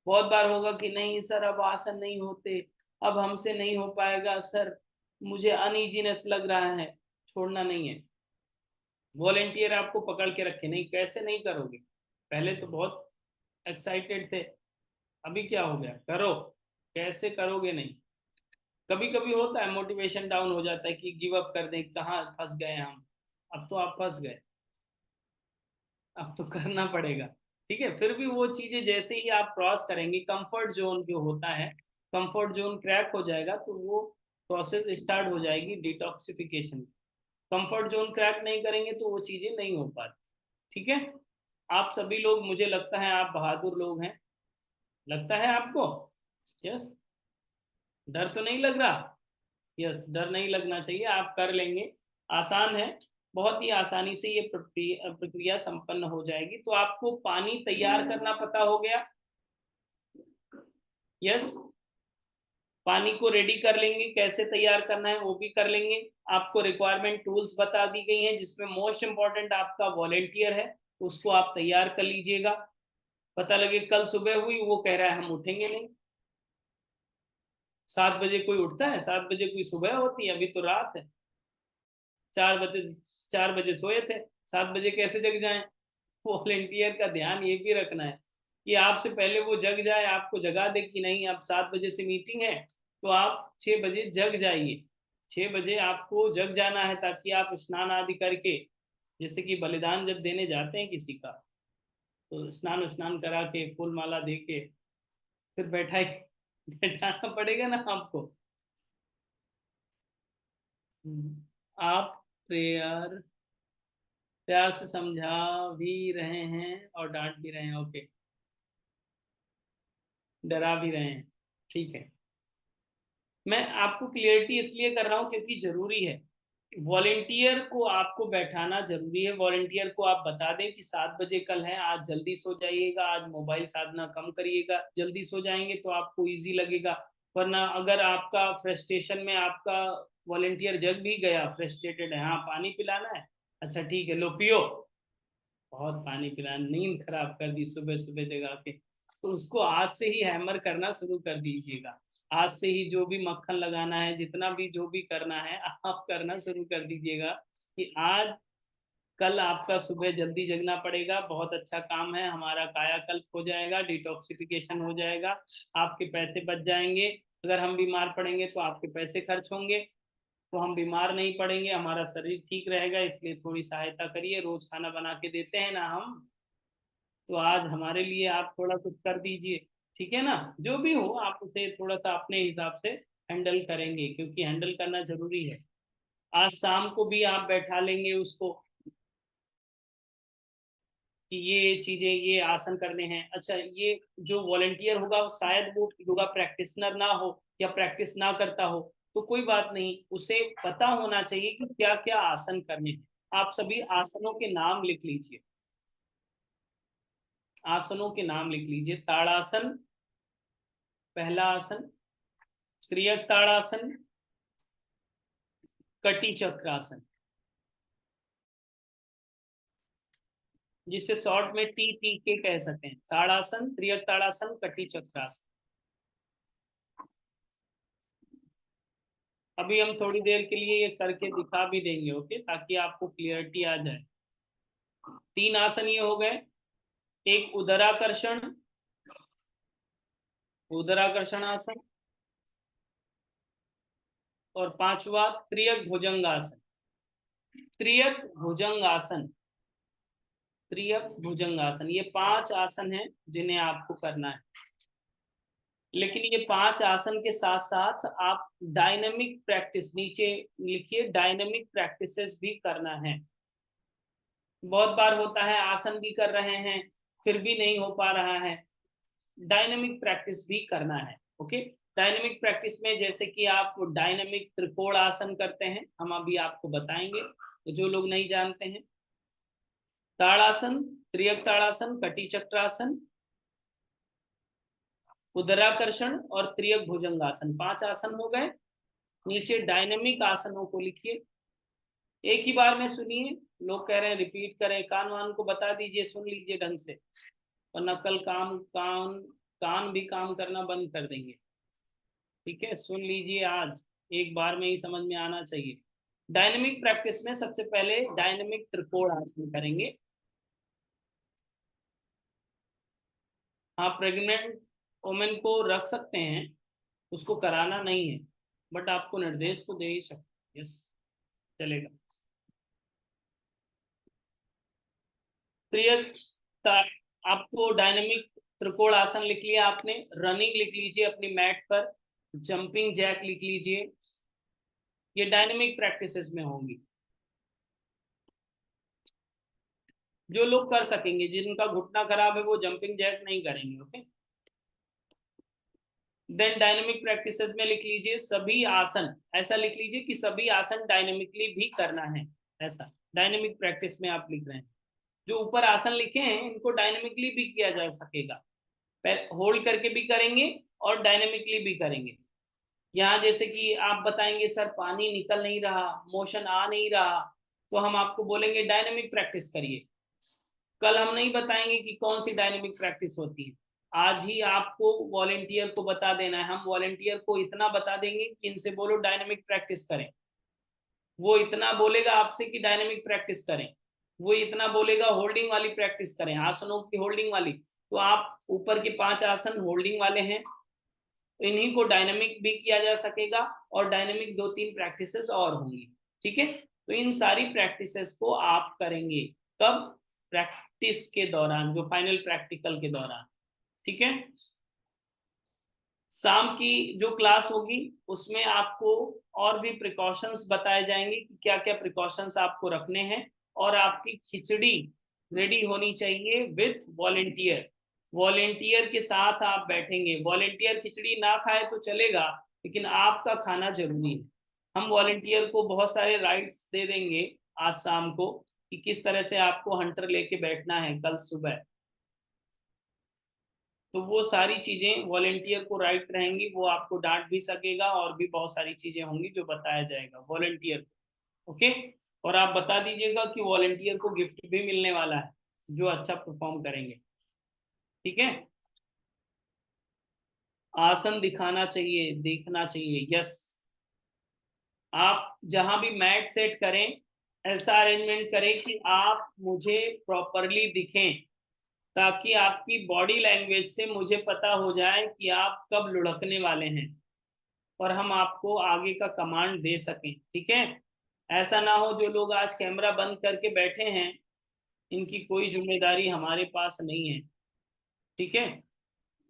बहुत बार होगा कि नहीं सर अब आसन नहीं होते, अब हमसे नहीं हो पाएगा सर, मुझे अनईजीनेस लग रहा है, छोड़ना नहीं है। वॉलेंटियर आपको पकड़ के रखे, नहीं कैसे नहीं करोगे, पहले तो बहुत एक्साइटेड थे, अभी क्या हो गया, करो, कैसे करोगे नहीं। कभी कभी होता है मोटिवेशन डाउन हो जाता है कि गिव अप कर दें, कहाँ फंस गए हम, अब तो आप फंस गए, अब तो करना पड़ेगा, ठीक है। फिर भी वो चीजें जैसे ही आप क्रॉस करेंगे, कंफर्ट जोन जो होता है, कंफर्ट जोन क्रैक हो जाएगा तो वो प्रोसेस स्टार्ट हो जाएगी डिटॉक्सिफिकेशन। कंफर्ट जोन क्रैक नहीं करेंगे तो वो चीजें नहीं हो पाती, ठीक है। आप सभी लोग, मुझे लगता है आप बहादुर लोग हैं, लगता है आपको, यस। डर तो नहीं लग रहा, यस, डर नहीं लगना चाहिए, आप कर लेंगे, आसान है, बहुत ही आसानी से ये प्रक्रिया संपन्न हो जाएगी। तो आपको पानी तैयार करना पता हो गया, यस। पानी को रेडी कर लेंगे, कैसे तैयार करना है वो भी कर लेंगे। आपको रिक्वायरमेंट टूल्स बता दी गई हैं, जिसमें मोस्ट इंपॉर्टेंट आपका वॉलेंटियर है, उसको आप तैयार कर लीजिएगा। पता लगे कल सुबह हुई, वो कह रहा है हम उठेंगे नहीं, 7 बजे कोई उठता है, 7 बजे कोई सुबह होती है, अभी तो रात है, 4 बजे, 4 बजे सोए थे, 7 बजे कैसे जग जाएं। वॉलेंटियर का ध्यान ये भी रखना है कि आपसे पहले वो जग जाए, आपको जगा दे कि नहीं अब 7 बजे से मीटिंग है, तो आप 6 बजे जग जाइए। 6 बजे आपको जग जाना है ताकि आप स्नान आदि करके, जैसे कि बलिदान जब देने जाते हैं किसी का, तो स्नान स्नान करा के फूल माला दे के फिर बैठाना पड़ेगा ना आपको। आप प्रेयर प्यार से समझा भी रहे हैं और डांट भी रहे हैं, ओके, डरा भी रहे हैं, ठीक है। मैं आपको क्लियरिटी इसलिए कर रहा हूँ क्योंकि जरूरी है, वॉलेंटियर को आपको बैठाना जरूरी है। वॉलेंटियर को आप बता दें कि 7 बजे कल है, आज जल्दी सो जाइएगा, आज मोबाइल साधना कम करिएगा, जल्दी सो जाएंगे तो आपको इजी लगेगा। वरना अगर आपका फ्रस्ट्रेशन में आपका वॉलेंटियर जग भी गया, फ्रस्ट्रेटेड है, हाँ पानी पिलाना है, अच्छा ठीक है लो पियो, बहुत पानी पिलाना, नींद खराब कर दी सुबह सुबह जगा के, तो उसको आज से ही हैमर करना शुरू कर दीजिएगा। आज से ही जो भी मक्खन लगाना है, जितना भी जो भी करना है आप करना शुरू कर दीजिएगा कि आज कल आपका सुबह जल्दी जगना पड़ेगा, बहुत अच्छा काम है, हमारा कायाकल्प हो जाएगा, डिटॉक्सिफिकेशन हो जाएगा, आपके पैसे बच जाएंगे। अगर हम बीमार पड़ेंगे तो आपके पैसे खर्च होंगे, तो हम बीमार नहीं पड़ेंगे, हमारा शरीर ठीक रहेगा। इसलिए थोड़ी सहायता करिए, रोज खाना बना के देते हैं ना हम, तो आज हमारे लिए आप थोड़ा कुछ कर दीजिए, ठीक है ना। जो भी हो आप उसे थोड़ा सा अपने हिसाब से हैंडल करेंगे, क्योंकि हैंडल करना जरूरी है। आज शाम को भी आप बैठा लेंगे उसको कि ये चीजें, ये आसन करने हैं। अच्छा, ये जो वॉलेंटियर होगा शायद वो योगा प्रैक्टिशनर ना हो या प्रैक्टिस ना करता हो, तो कोई बात नहीं, उसे पता होना चाहिए कि क्या क्या आसन करने हैं। आप सभी आसनों के नाम लिख लीजिए, आसनों के नाम लिख लीजिए। ताड़ासन पहला आसन, क्रियक ताड़ासन, कटी चक्रासन, जिसे शॉर्ट में TTK कह सकते हैं। ताड़ासन, त्रियक ताड़ासन, कटी चक्रासन। अभी हम थोड़ी देर के लिए ये करके दिखा भी देंगे, ओके, ताकि आपको क्लियरिटी आ जाए। 3 आसन ये हो गए। एक उदराकर्षण, उदराकर्षण आसन, और 5वां त्रियक भुजंगासन। त्रियक भुजंगासन, त्रियक भुजंगासन, ये 5 आसन हैं जिन्हें आपको करना है। लेकिन ये 5 आसन के साथ साथ आप डायनेमिक प्रैक्टिस, नीचे लिखिए, डायनेमिक प्रैक्टिसेस भी करना है। बहुत बार होता है आसन भी कर रहे हैं फिर भी नहीं हो पा रहा है, डायनेमिक प्रैक्टिस भी करना है, ओके। डायनेमिक प्रैक्टिस में जैसे कि आप डायनेमिक त्रिकोण आसन करते हैं, हम अभी आपको बताएंगे, तो जो लोग नहीं जानते हैं। ताड़ासन, त्रियक ताड़ासन, कटी चक्रासन, उदराकर्षण और त्रियक भुजंगासन, 5 आसन हो गए। नीचे डायनेमिक आसनों को लिखिए, एक ही बार में सुनिए। लोग कह रहे हैं रिपीट करें, कान वान को बता दीजिए, सुन लीजिए ढंग से, वरना कल कान भी काम करना बंद कर देंगे। ठीक है, सुन लीजिए, आज एक बार में ही समझ में आना चाहिए। डायनेमिक प्रैक्टिस में सबसे पहले डायनेमिक त्रिकोण आसन करेंगे। आप प्रेग्नेंट वोमेन को रख सकते हैं, उसको कराना नहीं है, बट आपको निर्देश तो दे ही सकते। यस, चलेगा। आपको डायनेमिक त्रिकोण आसन लिख लिया आपने। रनिंग लिख लीजिए अपनी मैट पर, जंपिंग जैक लिख लीजिए, ये डायनेमिक प्रैक्टिसेस में होंगी। जो लोग कर सकेंगे, जिनका घुटना खराब है वो जंपिंग जैक नहीं करेंगे, ओके। देन डायनेमिक प्रैक्टिसेस में लिख लीजिए सभी आसन, ऐसा लिख लीजिए कि सभी आसन डायनेमिकली भी करना है, ऐसा डायनेमिक प्रैक्टिस में आप लिख रहे हैं। जो ऊपर आसन लिखे हैं इनको डायनेमिकली भी किया जा सकेगा, होल्ड करके भी करेंगे और डायनेमिकली भी करेंगे। यहाँ जैसे कि आप बताएंगे सर पानी निकल नहीं रहा, मोशन आ नहीं रहा, तो हम आपको बोलेंगे डायनेमिक प्रैक्टिस करिए। कल हम नहीं बताएंगे कि कौन सी डायनेमिक प्रैक्टिस होती है, आज ही आपको वॉलेंटियर को बता देना है। हम वॉलेंटियर को इतना बता देंगे कि इनसे बोलो डायनेमिक प्रैक्टिस करें, वो इतना बोलेगा आपसे कि डायनेमिक प्रैक्टिस करें, वो इतना बोलेगा होल्डिंग वाली प्रैक्टिस करें, आसनों की होल्डिंग वाली। तो आप ऊपर के 5 आसन होल्डिंग वाले हैं, तो इन्हीं को डायनेमिक भी किया जा सकेगा, और डायनेमिक 2-3 प्रैक्टिसेस और होंगी। ठीक है, तो इन सारी प्रैक्टिसेस को आप करेंगे कब? प्रैक्टिस के दौरान, जो फाइनल प्रैक्टिकल के दौरान। ठीक है, शाम की जो क्लास होगी उसमें आपको और भी प्रिकॉशंस बताए जाएंगे कि क्या क्या प्रिकॉशंस आपको रखने हैं। और आपकी खिचड़ी रेडी होनी चाहिए विथ वॉलेंटियर, वॉलेंटियर के साथ आप बैठेंगे। वॉलेंटियर खिचड़ी ना खाए तो चलेगा, लेकिन आपका खाना जरूरी है। हम वॉलेंटियर को बहुत सारे राइट्स दे देंगे आज शाम को, कि किस तरह से आपको हंटर लेके बैठना है कल सुबह। तो वो सारी चीजें वॉलेंटियर को राइट रहेंगी, वो आपको डांट भी सकेगा, और भी बहुत सारी चीजें होंगी जो बताया जाएगा वॉलेंटियर को, ओके। और आप बता दीजिएगा कि वॉलेंटियर को गिफ्ट भी मिलने वाला है जो अच्छा परफॉर्म करेंगे। ठीक है, आसन दिखाना चाहिए, देखना चाहिए। यस, आप जहां भी मैट सेट करें ऐसा अरेंजमेंट करें कि आप मुझे प्रॉपरली दिखें, ताकि आपकी बॉडी लैंग्वेज से मुझे पता हो जाए कि आप कब लुढ़कने वाले हैं, और हम आपको आगे का कमांड दे सकें। ठीक है, ऐसा ना हो जो लोग आज कैमरा बंद करके बैठे हैं, इनकी कोई जिम्मेदारी हमारे पास नहीं है। ठीक है,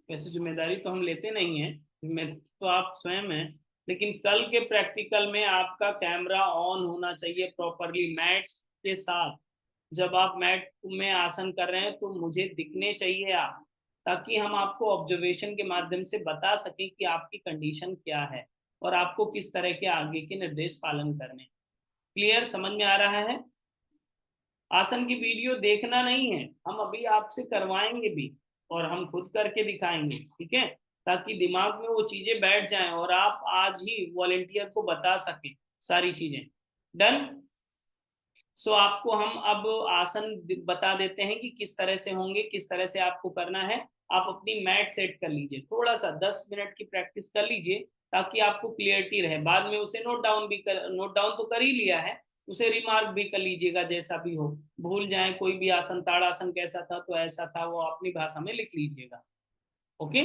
वैसे जिम्मेदारी तो हम लेते नहीं है, जिम्मेदारी तो आप स्वयं हैं, लेकिन कल के प्रैक्टिकल में आपका कैमरा ऑन होना चाहिए प्रॉपरली मैट के साथ। जब आप मैट में आसन कर रहे हैं तो मुझे दिखने चाहिए आप, ताकि हम आपको ऑब्जर्वेशन के माध्यम से बता सकें कि आपकी कंडीशन क्या है और आपको किस तरह के आगे के निर्देश पालन करने। क्लियर, समझ में आ रहा है? आसन की वीडियो देखना नहीं है, हम अभी आपसे करवाएंगे भी, और हम खुद करके दिखाएंगे। ठीक है, ताकि दिमाग में वो चीजें बैठ जाएं और आप आज ही वॉलेंटियर को बता सकें सारी चीजें। डन? सो आपको हम अब आसन बता देते हैं कि किस तरह से होंगे, किस तरह से आपको करना है। आप अपनी मैट सेट कर लीजिए, थोड़ा सा 10 मिनट की प्रैक्टिस कर लीजिए ताकि आपको क्लियरिटी रहे। बाद में उसे नोट डाउन तो कर ही लिया है, उसे रिमार्क भी कर लीजिएगा जैसा भी हो। भूल जाए कोई भी आसन, ताड़ासन कैसा था तो ऐसा था, वो अपनी भाषा में लिख लीजिएगा। ओके,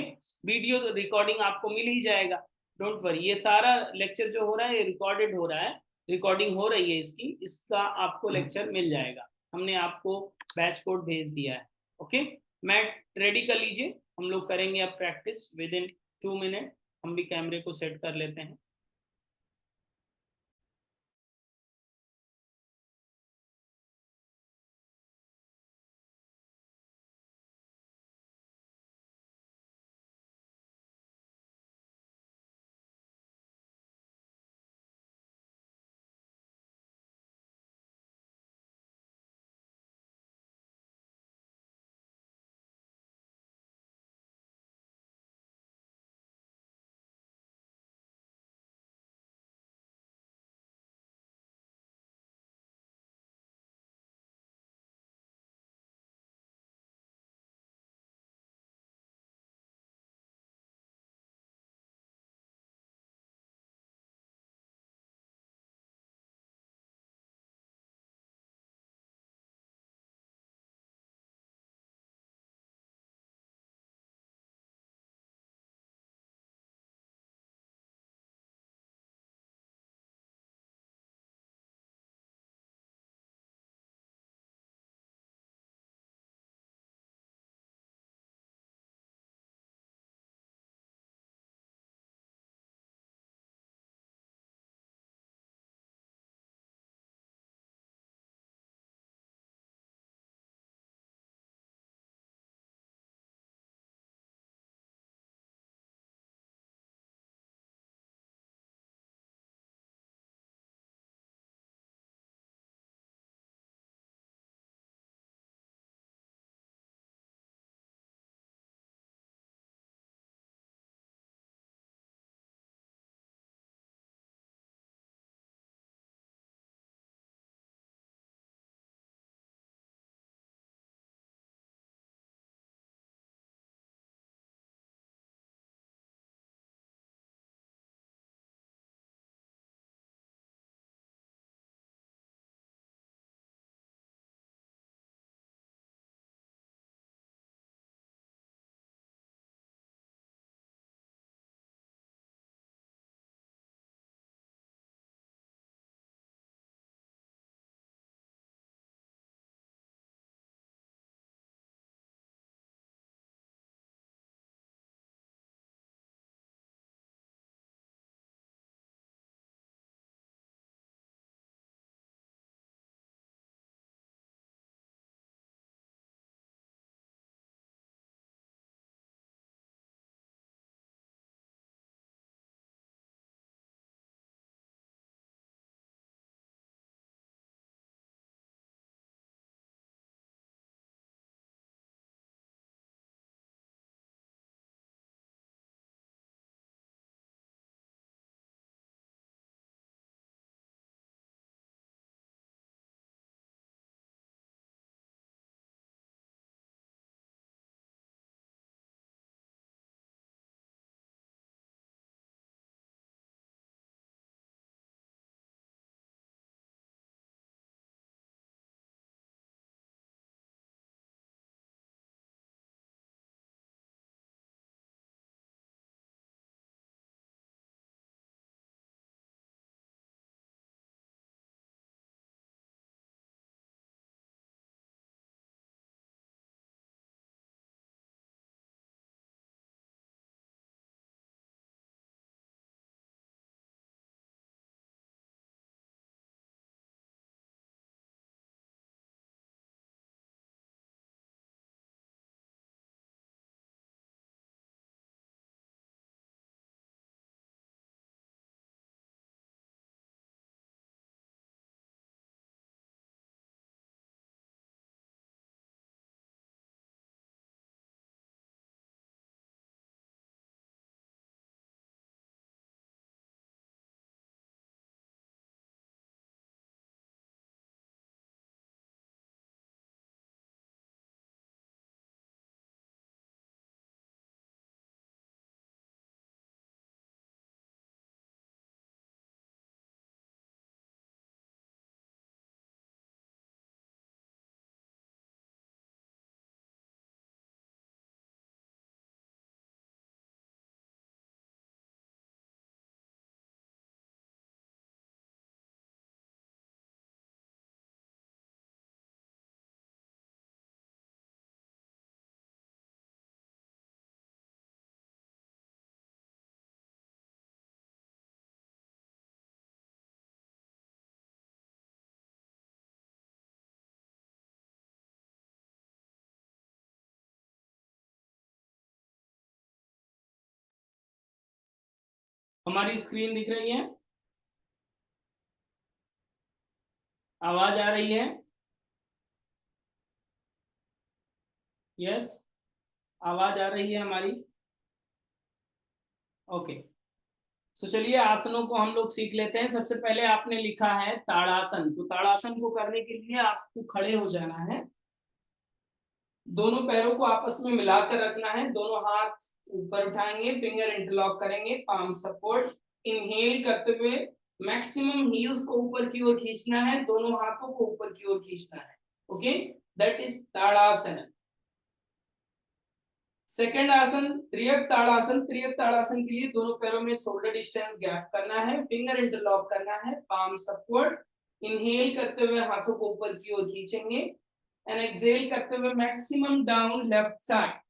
वीडियो रिकॉर्डिंग आपको मिल ही जाएगा, डोंट वरी। ये सारा लेक्चर जो हो रहा है ये रिकॉर्डेड हो रहा है, रिकॉर्डिंग हो रही है इसकी, इसका आपको लेक्चर मिल जाएगा। हमने आपको बैच कोड भेज दिया है। ओके, मैट रेडी कर लीजिए, हम लोग करेंगे अब प्रैक्टिस विद इन 2 मिनट। हम भी कैमरे को सेट कर लेते हैं। हमारी स्क्रीन दिख रही है? आवाज आ रही है? यस, आवाज आ रही है हमारी? ओके। तो चलिए आसनों को हम लोग सीख लेते हैं। सबसे पहले आपने लिखा है ताड़ासन, तो ताड़ासन को करने के लिए आपको खड़े हो जाना है। दोनों पैरों को आपस में मिलाकर रखना है, दोनों हाथ ऊपर उठाएंगे, फिंगर इंटरलॉक करेंगे, पाम सपोर्ट। इनहेल करते हुए मैक्सिमम हील्स को ऊपर की ओर खींचना है, दोनों हाथों को ऊपर की ओर खींचना है। Okay, that is tadasana. Second आसन त्रियक ताड़ासन। त्रियक ताड़ासन के लिए दोनों पैरों में शोल्डर डिस्टेंस गैप करना है, फिंगर इंटरलॉक करना है, पाम सपोर्ट। इनहेल करते हुए हाथों को ऊपर की ओर खींचेंगे एंड एक्सहेल करते हुए maximum down left side.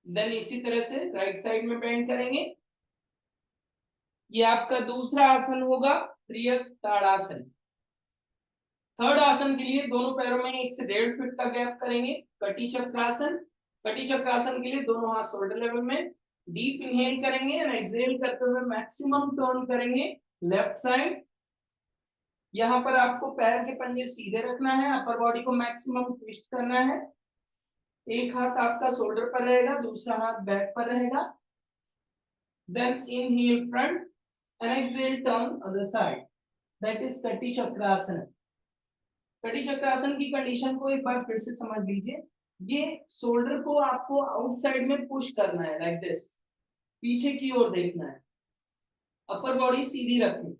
Then इसी तरह से राइट साइड में बेंड करेंगे। ये आपका दूसरा आसन होगा त्रियक ताड़ासन। थर्ड आसन के लिए दोनों पैरों में 1 से 1.5 फीट का गैप करेंगे, कटी चक्रासन। कटी चक्रासन के लिए दोनों हाथ शोल्डर लेवल में। डीप इनहेल करेंगे और एक्सहेल करते हुए मैक्सिमम टर्न करेंगे लेफ्ट साइड। यहाँ पर आपको पैर के पंजे सीधे रखना है, अपर बॉडी को मैक्सिमम ट्विस्ट करना है। एक हाथ आपका शोल्डर पर रहेगा, दूसरा हाथ बैक पर रहेगा। Then inhale front and exhale turn other side, that is Kati Chakrasana. कटी चक्रासन की कंडीशन को एक बार फिर से समझ लीजिए। ये शोल्डर को आपको आउटसाइड में पुश करना है, लाइक दिस, पीछे की ओर देखना है, अपर बॉडी सीधी रखनी।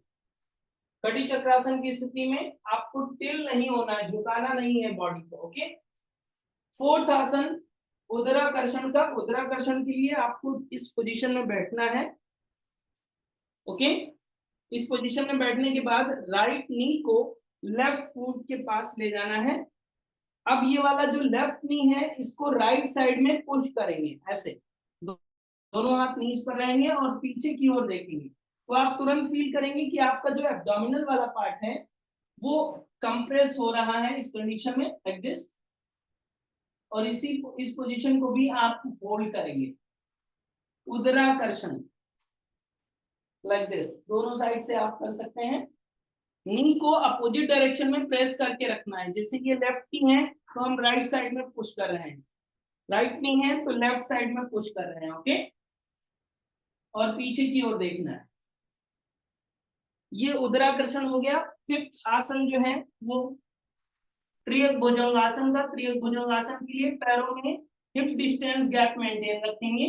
कटी चक्रासन की स्थिति में आपको टिल नहीं होना है, झुकाना नहीं है बॉडी को। ओके। फोर्थ आसन उदराकर्षण का। उदराकर्षण के लिए आपको इस पोजीशन में बैठना है। ओके, इस पोजीशन में बैठने के बाद राइट नी को लेफ्ट फुट के पास ले जाना है। अब ये वाला जो लेफ्ट नी है इसको राइट साइड में पुश करेंगे, ऐसे दोनों हाथ नीज पर रहेंगे और पीछे की ओर देखेंगे। तो आप तुरंत फील करेंगे कि आपका जो एब्डोमिनल वाला पार्ट है वो कंप्रेस हो रहा है इस कंडीशन में, लाइक दिस। और इस पोजीशन को भी आप होल्ड करेंगे, उदराकर्षण, लाइक दिस। दोनों साइड से आप कर सकते हैं। नी को अपोजिट डायरेक्शन में प्रेस करके रखना है। जैसे कि लेफ्ट नी है तो हम राइट साइड में पुश कर रहे हैं, राइट नी है तो लेफ्ट साइड में पुश कर रहे हैं। ओके, और पीछे की ओर देखना है। ये उदराकर्षण हो गया। फिफ्थ आसन जो है वो त्रियक भुजंगासन का। त्रियक भुजंगासन के लिए पैरों में हिप डिस्टेंस गैप मेंटेन रखेंगे।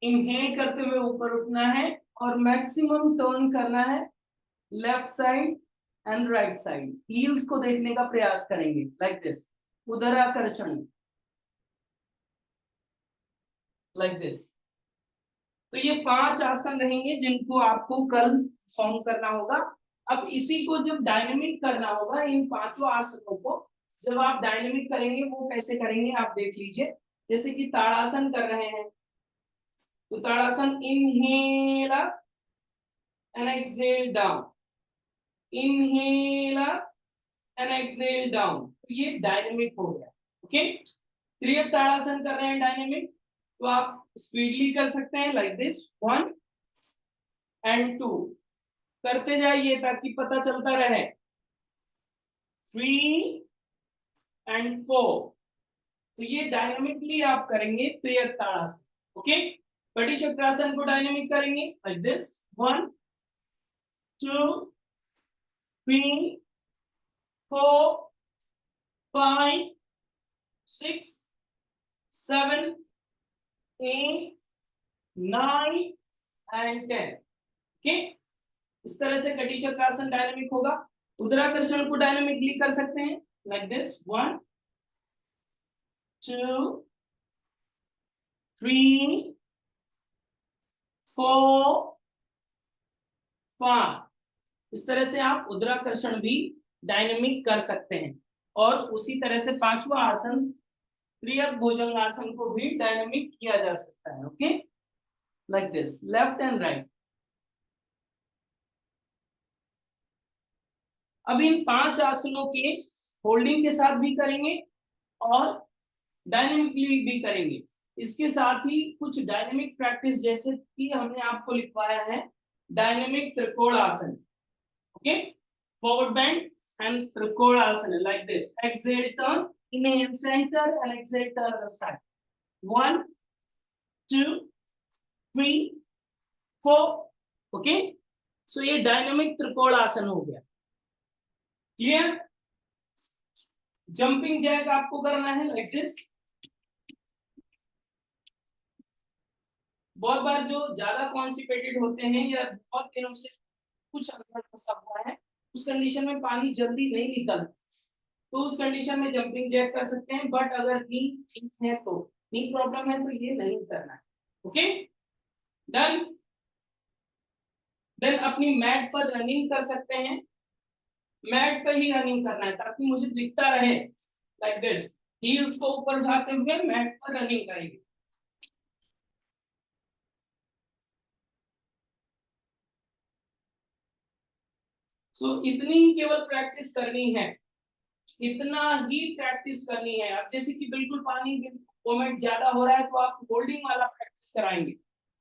इनहेल करते हुए ऊपर उठना है और मैक्सिमम टर्न करना है left side and right side. Heels को देखने का प्रयास करेंगे, लाइक दिस, उदराकर्षण, लाइक दिस। तो ये 5 आसन रहेंगे जिनको आपको कल फॉर्म करना होगा। अब इसी को जब डायनेमिक करना होगा, इन पांचों आसनों को जब आप डायनेमिक करेंगे वो कैसे करेंगे आप देख लीजिए। जैसे कि ताड़ासन कर रहे हैं तो tadasana, inhale and exhale down, inhale and exhale down, ये डायनेमिक हो गया। ओके, त्रियक ताड़ासन कर रहे हैं डायनेमिक, तो आप स्पीडली कर सकते हैं, लाइक दिस, 1 एंड 2 करते जाइए ताकि पता चलता रहे। 3 एंड 4, तो ये डायनामिकली आप करेंगे त्रियक ताड़ासन। ओके, कटी चक्रासन को डायनामिक करेंगे लाइक दिस, 1 2 3 4 5 6 7 8 9 एंड 10। ओके, इस तरह से कटी चक्रासन डायनामिक होगा। उदराकर्षण को डायनामिकली कर सकते हैं लाइक दिस, 1 2 3 4 5। इस तरह से आप उदराकर्षण भी डायनेमिक कर सकते हैं। और उसी तरह से पांचवा आसन त्रियक भुजंगासन को भी डायनेमिक किया जा सकता है। Okay, like this, left and right. अब इन 5 आसनों के होल्डिंग के साथ भी करेंगे और डायनेमिकली भी करेंगे। इसके साथ ही कुछ डायनेमिक प्रैक्टिस जैसे कि हमने आपको लिखवाया है डायनेमिक त्रिकोण आसन। Okay, forward bend and trikonasana like this. Exhale, turn, inhale center and exhale turn the side. 1, 2, 3, 4. Okay, so ये डायनामिक त्रिकोण आसन हो गया। क्लियर? जंपिंग जैक आपको करना है लाइक दिस। बहुत बार जो ज्यादा कॉन्स्टिपेटेड होते हैं या बहुत दिनों से कुछ अंदर फंसा हुआ है, उस कंडीशन में पानी जल्दी नहीं निकलता, तो उस कंडीशन में जंपिंग जैक कर सकते हैं। बट अगर नी ठीक है तो, नी प्रॉब्लम है तो ये नहीं करना है। Okay, done. देन अपनी मैट पर रनिंग कर सकते हैं। मैट पर ही रनिंग करना है ताकि मुझे दिखता रहे लाइक दिस। हील्स को ऊपर उठाते हुए मैट पर रनिंग करेंगे। सो इतनी ही केवल प्रैक्टिस करनी है, इतना ही प्रैक्टिस करनी है। अब जैसे कि बिल्कुल पानी मोमेंट ज्यादा हो रहा है तो आप होल्डिंग वाला प्रैक्टिस कराएंगे,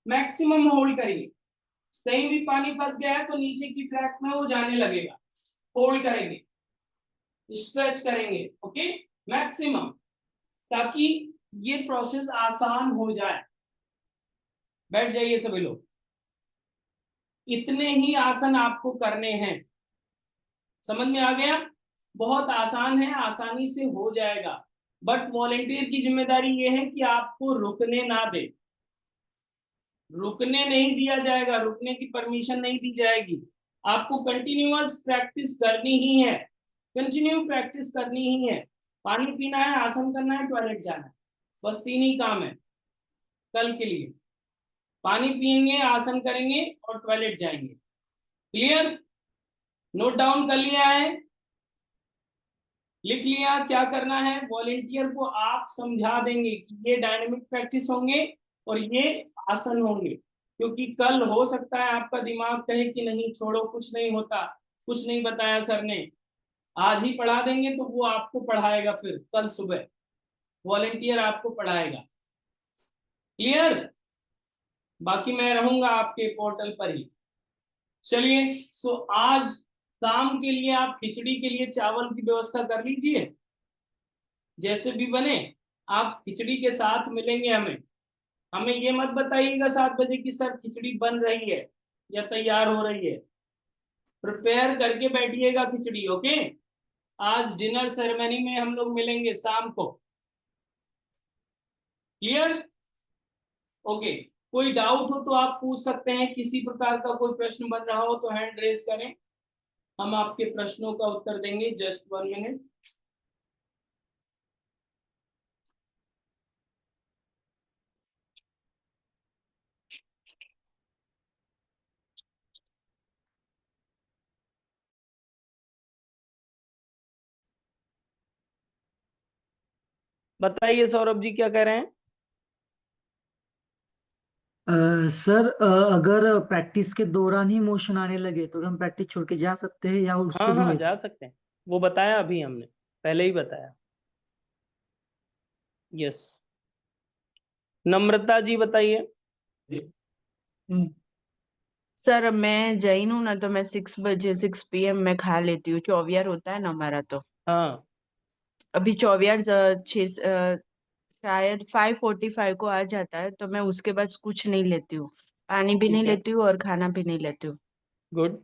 मैक्सिमम होल्ड करिए। कहीं भी पानी फंस गया है तो नीचे की ट्रैक में वो जाने लगेगा, होल्ड करेंगे, स्ट्रेच करेंगे। ओके, मैक्सिमम, ताकि ये प्रोसेस आसान हो जाए। बैठ जाइए सभी लोग। इतने ही आसन आपको करने हैं। समझ में आ गया? बहुत आसान है, आसानी से हो जाएगा। बट वॉलेंटियर की जिम्मेदारी ये है कि आपको रुकने ना दे, रुकने नहीं दिया जाएगा, रुकने की परमिशन नहीं दी जाएगी। आपको कंटिन्यूअस प्रैक्टिस करनी ही है, कंटिन्यू प्रैक्टिस करनी ही है। पानी पीना है, आसन करना है, टॉयलेट जाना है, बस 3 ही काम है कल के लिए। पानी पिएंगे, आसन करेंगे और टॉयलेट जाएंगे। क्लियर? नोट डाउन कर लिया है? लिख लिया? क्या करना है, वॉलेंटियर को आप समझा देंगे कि ये डायनेमिक प्रैक्टिस होंगे और ये आसन होंगे। क्योंकि कल हो सकता है आपका दिमाग कहे कि नहीं छोड़ो, कुछ नहीं होता, कुछ नहीं बताया सर ने। आज ही पढ़ा देंगे तो वो आपको पढ़ाएगा, फिर कल सुबह वॉलेंटियर आपको पढ़ाएगा। क्लियर? बाकी मैं रहूंगा आपके पोर्टल पर ही। चलिए, सो आज शाम के लिए आप खिचड़ी के लिए चावल की व्यवस्था कर लीजिए, जैसे भी बने। आप खिचड़ी के साथ मिलेंगे हमें। हमें ये मत बताइएगा 7 बजे की सर खिचड़ी बन रही है या तैयार हो रही है। प्रिपेयर करके बैठिएगा खिचड़ी। ओके, आज डिनर सेरेमनी में हम लोग मिलेंगे शाम को। क्लियर? ओके, कोई डाउट हो तो आप पूछ सकते हैं, किसी प्रकार का कोई प्रश्न बन रहा हो तो हैंड रेज करें, हम आपके प्रश्नों का उत्तर देंगे। Just 1 minute. बताइए सौरभ जी, क्या कह रहे हैं? सर, अगर प्रैक्टिस के दौरान ही मोशन आने लगे तो हम प्रैक्टिस छोड़ के जा सकते हैं या हाँ उसको भी हाँ, नहीं? जा सकते हैं, वो बताया अभी हमने, पहले ही बताया। यस, नम्रता जी बताइए। हम्म। सर मैं जैन हूँ ना, तो मैं 6 बजे 6 PM में खा लेती हूँ। चौवियर होता है ना हमारा, तो हाँ अभी चौवियर शायद 5:45 को आ जाता है, तो मैं उसके बाद कुछ नहीं लेती हूँ, पानी भी नहीं ठीक है, लेती हूँ और खाना भी नहीं लेती हूँ। गुड।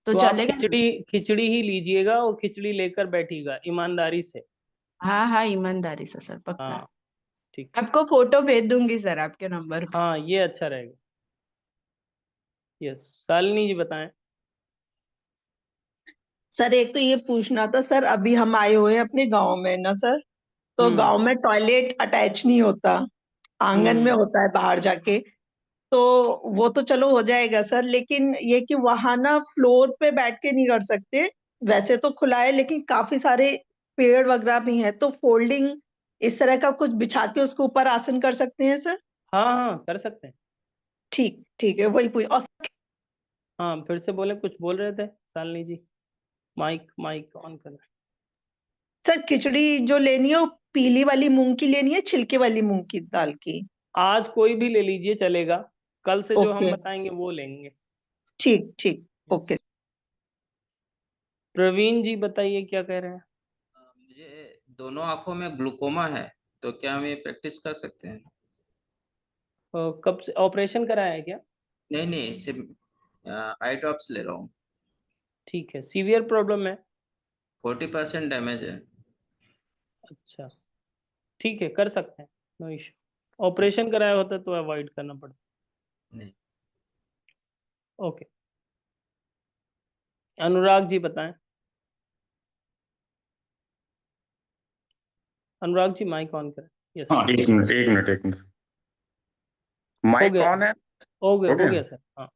तो तो आप चलेगा ना? खिचड़ी खिचड़ी ही लीजिएगा और खिचड़ी लेकर बैठिएगा ईमानदारी से। हाँ हाँ, ईमानदारी से सर, पक्का। हाँ ठीक। आपको फोटो भेज दूंगी सर आपके नंबर पे। हाँ ये अच्छा रहेगा। यस, शालिनी जी बताएं। सर एक तो ये पूछना था सर, अभी हम आए हुए हैं अपने गांव में ना सर, तो हम्म गांव में टॉयलेट अटैच नहीं होता, आंगन में हम्म। होता है बाहर जाके। तो वो तो चलो हो जाएगा सर, लेकिन ये कि वहां ना फ्लोर पे बैठ के नहीं कर सकते। वैसे तो खुला है लेकिन काफी सारे पेड़ वगैरह भी हैं, तो फोल्डिंग इस तरह का कुछ बिछा के उसके ऊपर आसन कर सकते हैं सर? हाँ हाँ, कर सकते हैं। ठीक ठीक है, वही पूछ। और हाँ फिर से बोले, कुछ बोल रहे थे शालिनी जी। माइक माइक ऑन करना। सर खिचड़ी जो लेनी है वो पीली वाली मूंग की लेनी है, छिलके वाली मूंग की दाल की? आज कोई भी ले लीजिए चलेगा, कल से जो हम ओके, बताएंगे वो लेंगे। ठीक ठीक, ओके। यस। प्रवीण जी बताइए क्या कह रहे हैं। मुझे दोनों आंखों में ग्लूकोमा है, तो क्या हम ये प्रैक्टिस कर सकते हैं? कब से ऑपरेशन कराया है क्या? नहीं नहीं, सिर्फ आई ड्रॉप्स ले रहा हूँ। ठीक है, सीवियर प्रॉब्लम है? 40% डैमेज है। अच्छा, ठीक है, कर सकते हैं, नो इशू। ऑपरेशन कराया होता तो अवॉइड करना पड़ता। नहीं। ओके, अनुराग जी बताएं। अनुराग जी माइक ऑन करें। यस, हाँ, एक मिनट एक मिनट एक मिनट। हो माइक गया, ऑन है? हो गया, हो हो गया। गया सर, हाँ।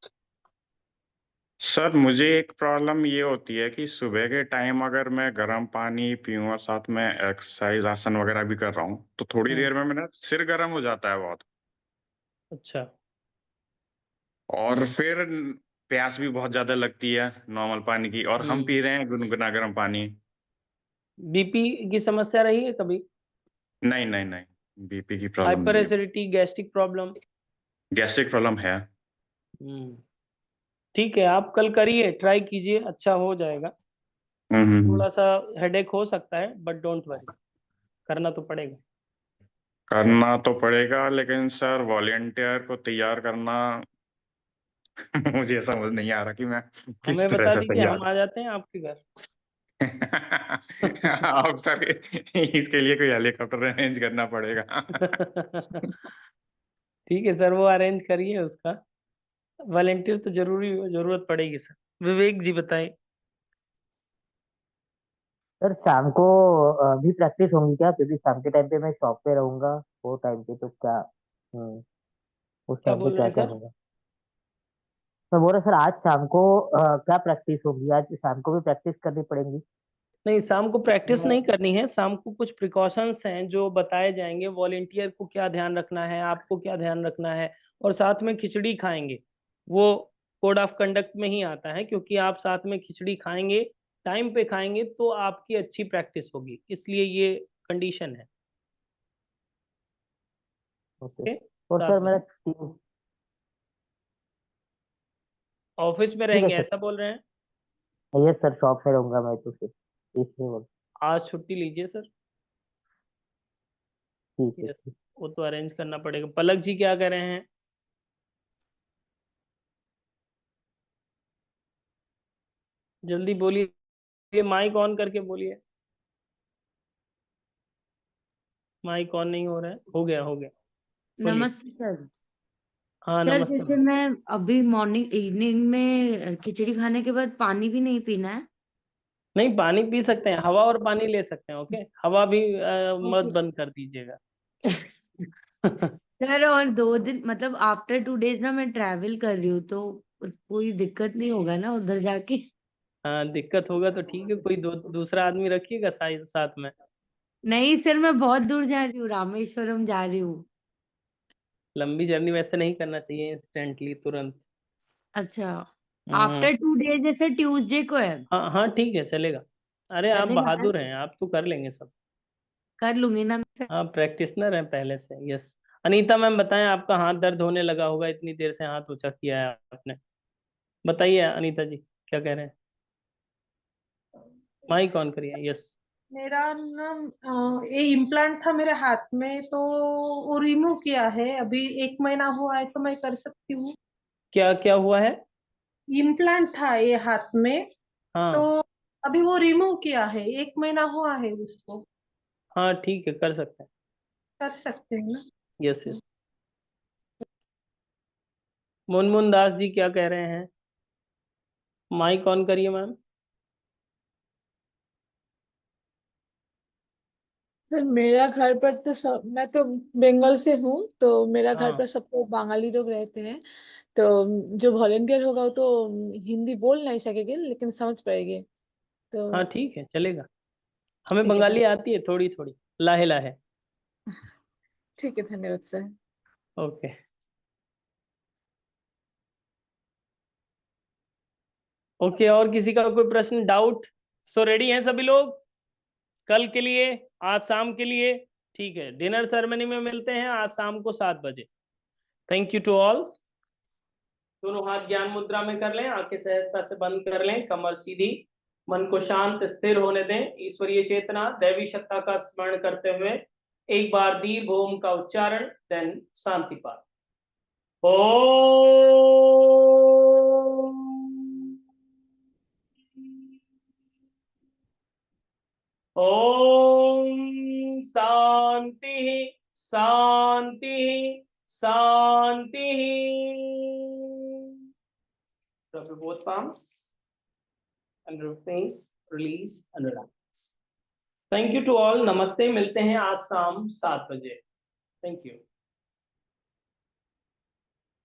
सर, मुझे एक प्रॉब्लम ये होती है कि सुबह के टाइम अगर मैं गर्म पानी पीऊँ और साथ में एक्सरसाइज आसन वगैरह भी कर रहा हूँ तो थोड़ी देर में मेरा सिर गर्म हो जाता है बहुत। अच्छा, और फिर प्यास भी बहुत ज्यादा लगती है नॉर्मल पानी की, और हम पी रहे हैं गुनगुना गर्म पानी। बीपी की समस्या रही है कभी? नहीं नहीं नहीं, बीपी की प्रॉब्लम हाइपर नहीं है। Acidity, gastric problem? Gastric problem है। ठीक है, आप कल करिए, ट्राई कीजिए, अच्छा हो जाएगा। हम्म। थोड़ा सा हेडेक हो सकता है बट डोंट वरी, करना तो पड़ेगा। करना तो पड़ेगा, लेकिन सर वॉलेंटियर को तैयार करना मुझे समझ नहीं आ रहा कि मैं किस हमें तरह बता से दीजिए, हम तैयार। आ जाते हैं आपके घर। आप सर, इसके लिए कोई हेलीकॉप्टर अरेंज करना पड़ेगा। ठीक है सर, वो अरेंज करिए उसका। वॉलेंटियर तो जरूरत पड़ेगी सर। विवेक जी बताएं। सर शाम को भी प्रैक्टिस होंगी क्या? क्योंकि शाम के टाइम पे मैं शॉप पे रहूंगा, वो टाइम पे तो क्या। उस क्या टाइम पे बोल रहे क्या हैं क्या सर? होगा? तो बोल रहे सर आज शाम को क्या प्रैक्टिस होगी? आज शाम को भी प्रैक्टिस करनी पड़ेगी? नहीं, शाम को प्रैक्टिस नहीं करनी है, शाम को कुछ प्रिकॉशंस हैं जो बताए जाएंगे, वॉलेंटियर को क्या ध्यान रखना है, आपको क्या ध्यान रखना है, और साथ में खिचड़ी खाएंगे। वो कोड ऑफ कंडक्ट में ही आता है, क्योंकि आप साथ में खिचड़ी खाएंगे, टाइम पे खाएंगे तो आपकी अच्छी प्रैक्टिस होगी, इसलिए ये कंडीशन है। ओके। ओके, और साथ सर में मेरा ठीक ऑफिस में है रहेंगे सर। ऐसा बोल रहे हैं? यस सर, शॉप पे रहूंगा मैं तो फिर इसलिए बोल। आज छुट्टी लीजिए सर। ठीक है यस, ठीक। वो तो अरेंज करना पड़ेगा। पलक जी क्या कह रहे हैं? जल्दी बोलिए, माइक ऑन करके बोलिए। माइक ऑन नहीं हो रहा है, हो गया, हो गया, बोलिए। नमस्ते सर। हाँ सर नमस्ते जैसे मैम। मैं अभी मॉर्निंग इवनिंग में खिचड़ी खाने के बाद पानी भी नहीं पीना है? नहीं, पानी पी सकते हैं, हवा और पानी ले सकते हैं। ओके, हवा भी मत ओके। बंद कर दीजिएगा। सर और 2 दिन मतलब आफ्टर 2 डेज ना मैं ट्रैवल कर रही हूँ, तो कोई दिक्कत नहीं होगा ना उधर जाके? हाँ, दिक्कत होगा तो ठीक है, कोई दूसरा आदमी रखिएगा साथ में। नहीं सर, मैं बहुत दूर जा रही हूँ, रामेश्वरम जा रही हूँ। लंबी जर्नी वैसे नहीं करना चाहिए इंस्टेंटली, तुरंत। अच्छा, हम्म। आफ्टर 2 डेज जैसे ट्यूसडे को है? हाँ हाँ, ठीक है, चलेगा। अरे आप चलेगा ना? बहादुर हैं, आप तो कर लेंगे सब। कर लूंगी ना मैं? हाँ, प्रैक्टिशनर हैं पहले से। यस। अनीता मैम बताएं, आपका हाथ दर्द होने लगा होगा, इतनी देर से हाथ ऊंचा किया है आपने। बताइए अनीता जी, क्या कह रहे हैं? माइक ऑन करिए। यस। मेरा ना ये इम्प्लांट था मेरे हाथ में, तो वो रिमूव किया है। अभी 1 महीना हुआ है, तो मैं कर सकती हूँ? क्या क्या हुआ है? इम्प्लांट था ये हाथ में, तो हाँ अभी वो रिमूव किया है, 1 महीना हुआ है उसको। हाँ, ठीक है, कर सकते हैं। कर सकते हैं ना? Yes yes. मुनमुन दास जी क्या कह रहे हैं? माइक ऑन करिए मैम। सर मेरा घर पर तो सब, मैं तो बंगाल से हूँ, तो मेरा घर हाँ पर सब तो बंगाली लोग रहते हैं। तो जो वॉलेंटियर होगा वो तो हिंदी बोल नहीं सकेंगे, लेकिन समझ पाएंगे। हाँ, तो ठीक है, चलेगा। हमें ठीक है बंगाली आती है थोड़ी थोड़ी, लाहे लाहे। ठीक है, धन्यवाद सर। ओके। ओके, और किसी का कोई प्रश्न, डाउट? सो रेडी हैं सभी लोग? कल के लिए, आज शाम के लिए, ठीक है। डिनर सेरेमनी में मिलते हैं आज शाम को 7 बजे। Thank you to all. दोनों हाथ ज्ञान मुद्रा में कर लें, आंखें सहजता से बंद कर लें, कमर सीधी, मन को शांत स्थिर होने दें। ईश्वरीय चेतना दैवी सत्ता का स्मरण करते हुए एक बार दीर्घ ओम का उच्चारण, देन शांति पाठ। ओम शांति शांति शांति। Drop your both palms under your face, release and relax. Thank you to all. नमस्ते, मिलते हैं आज शाम 7 बजे। Thank you.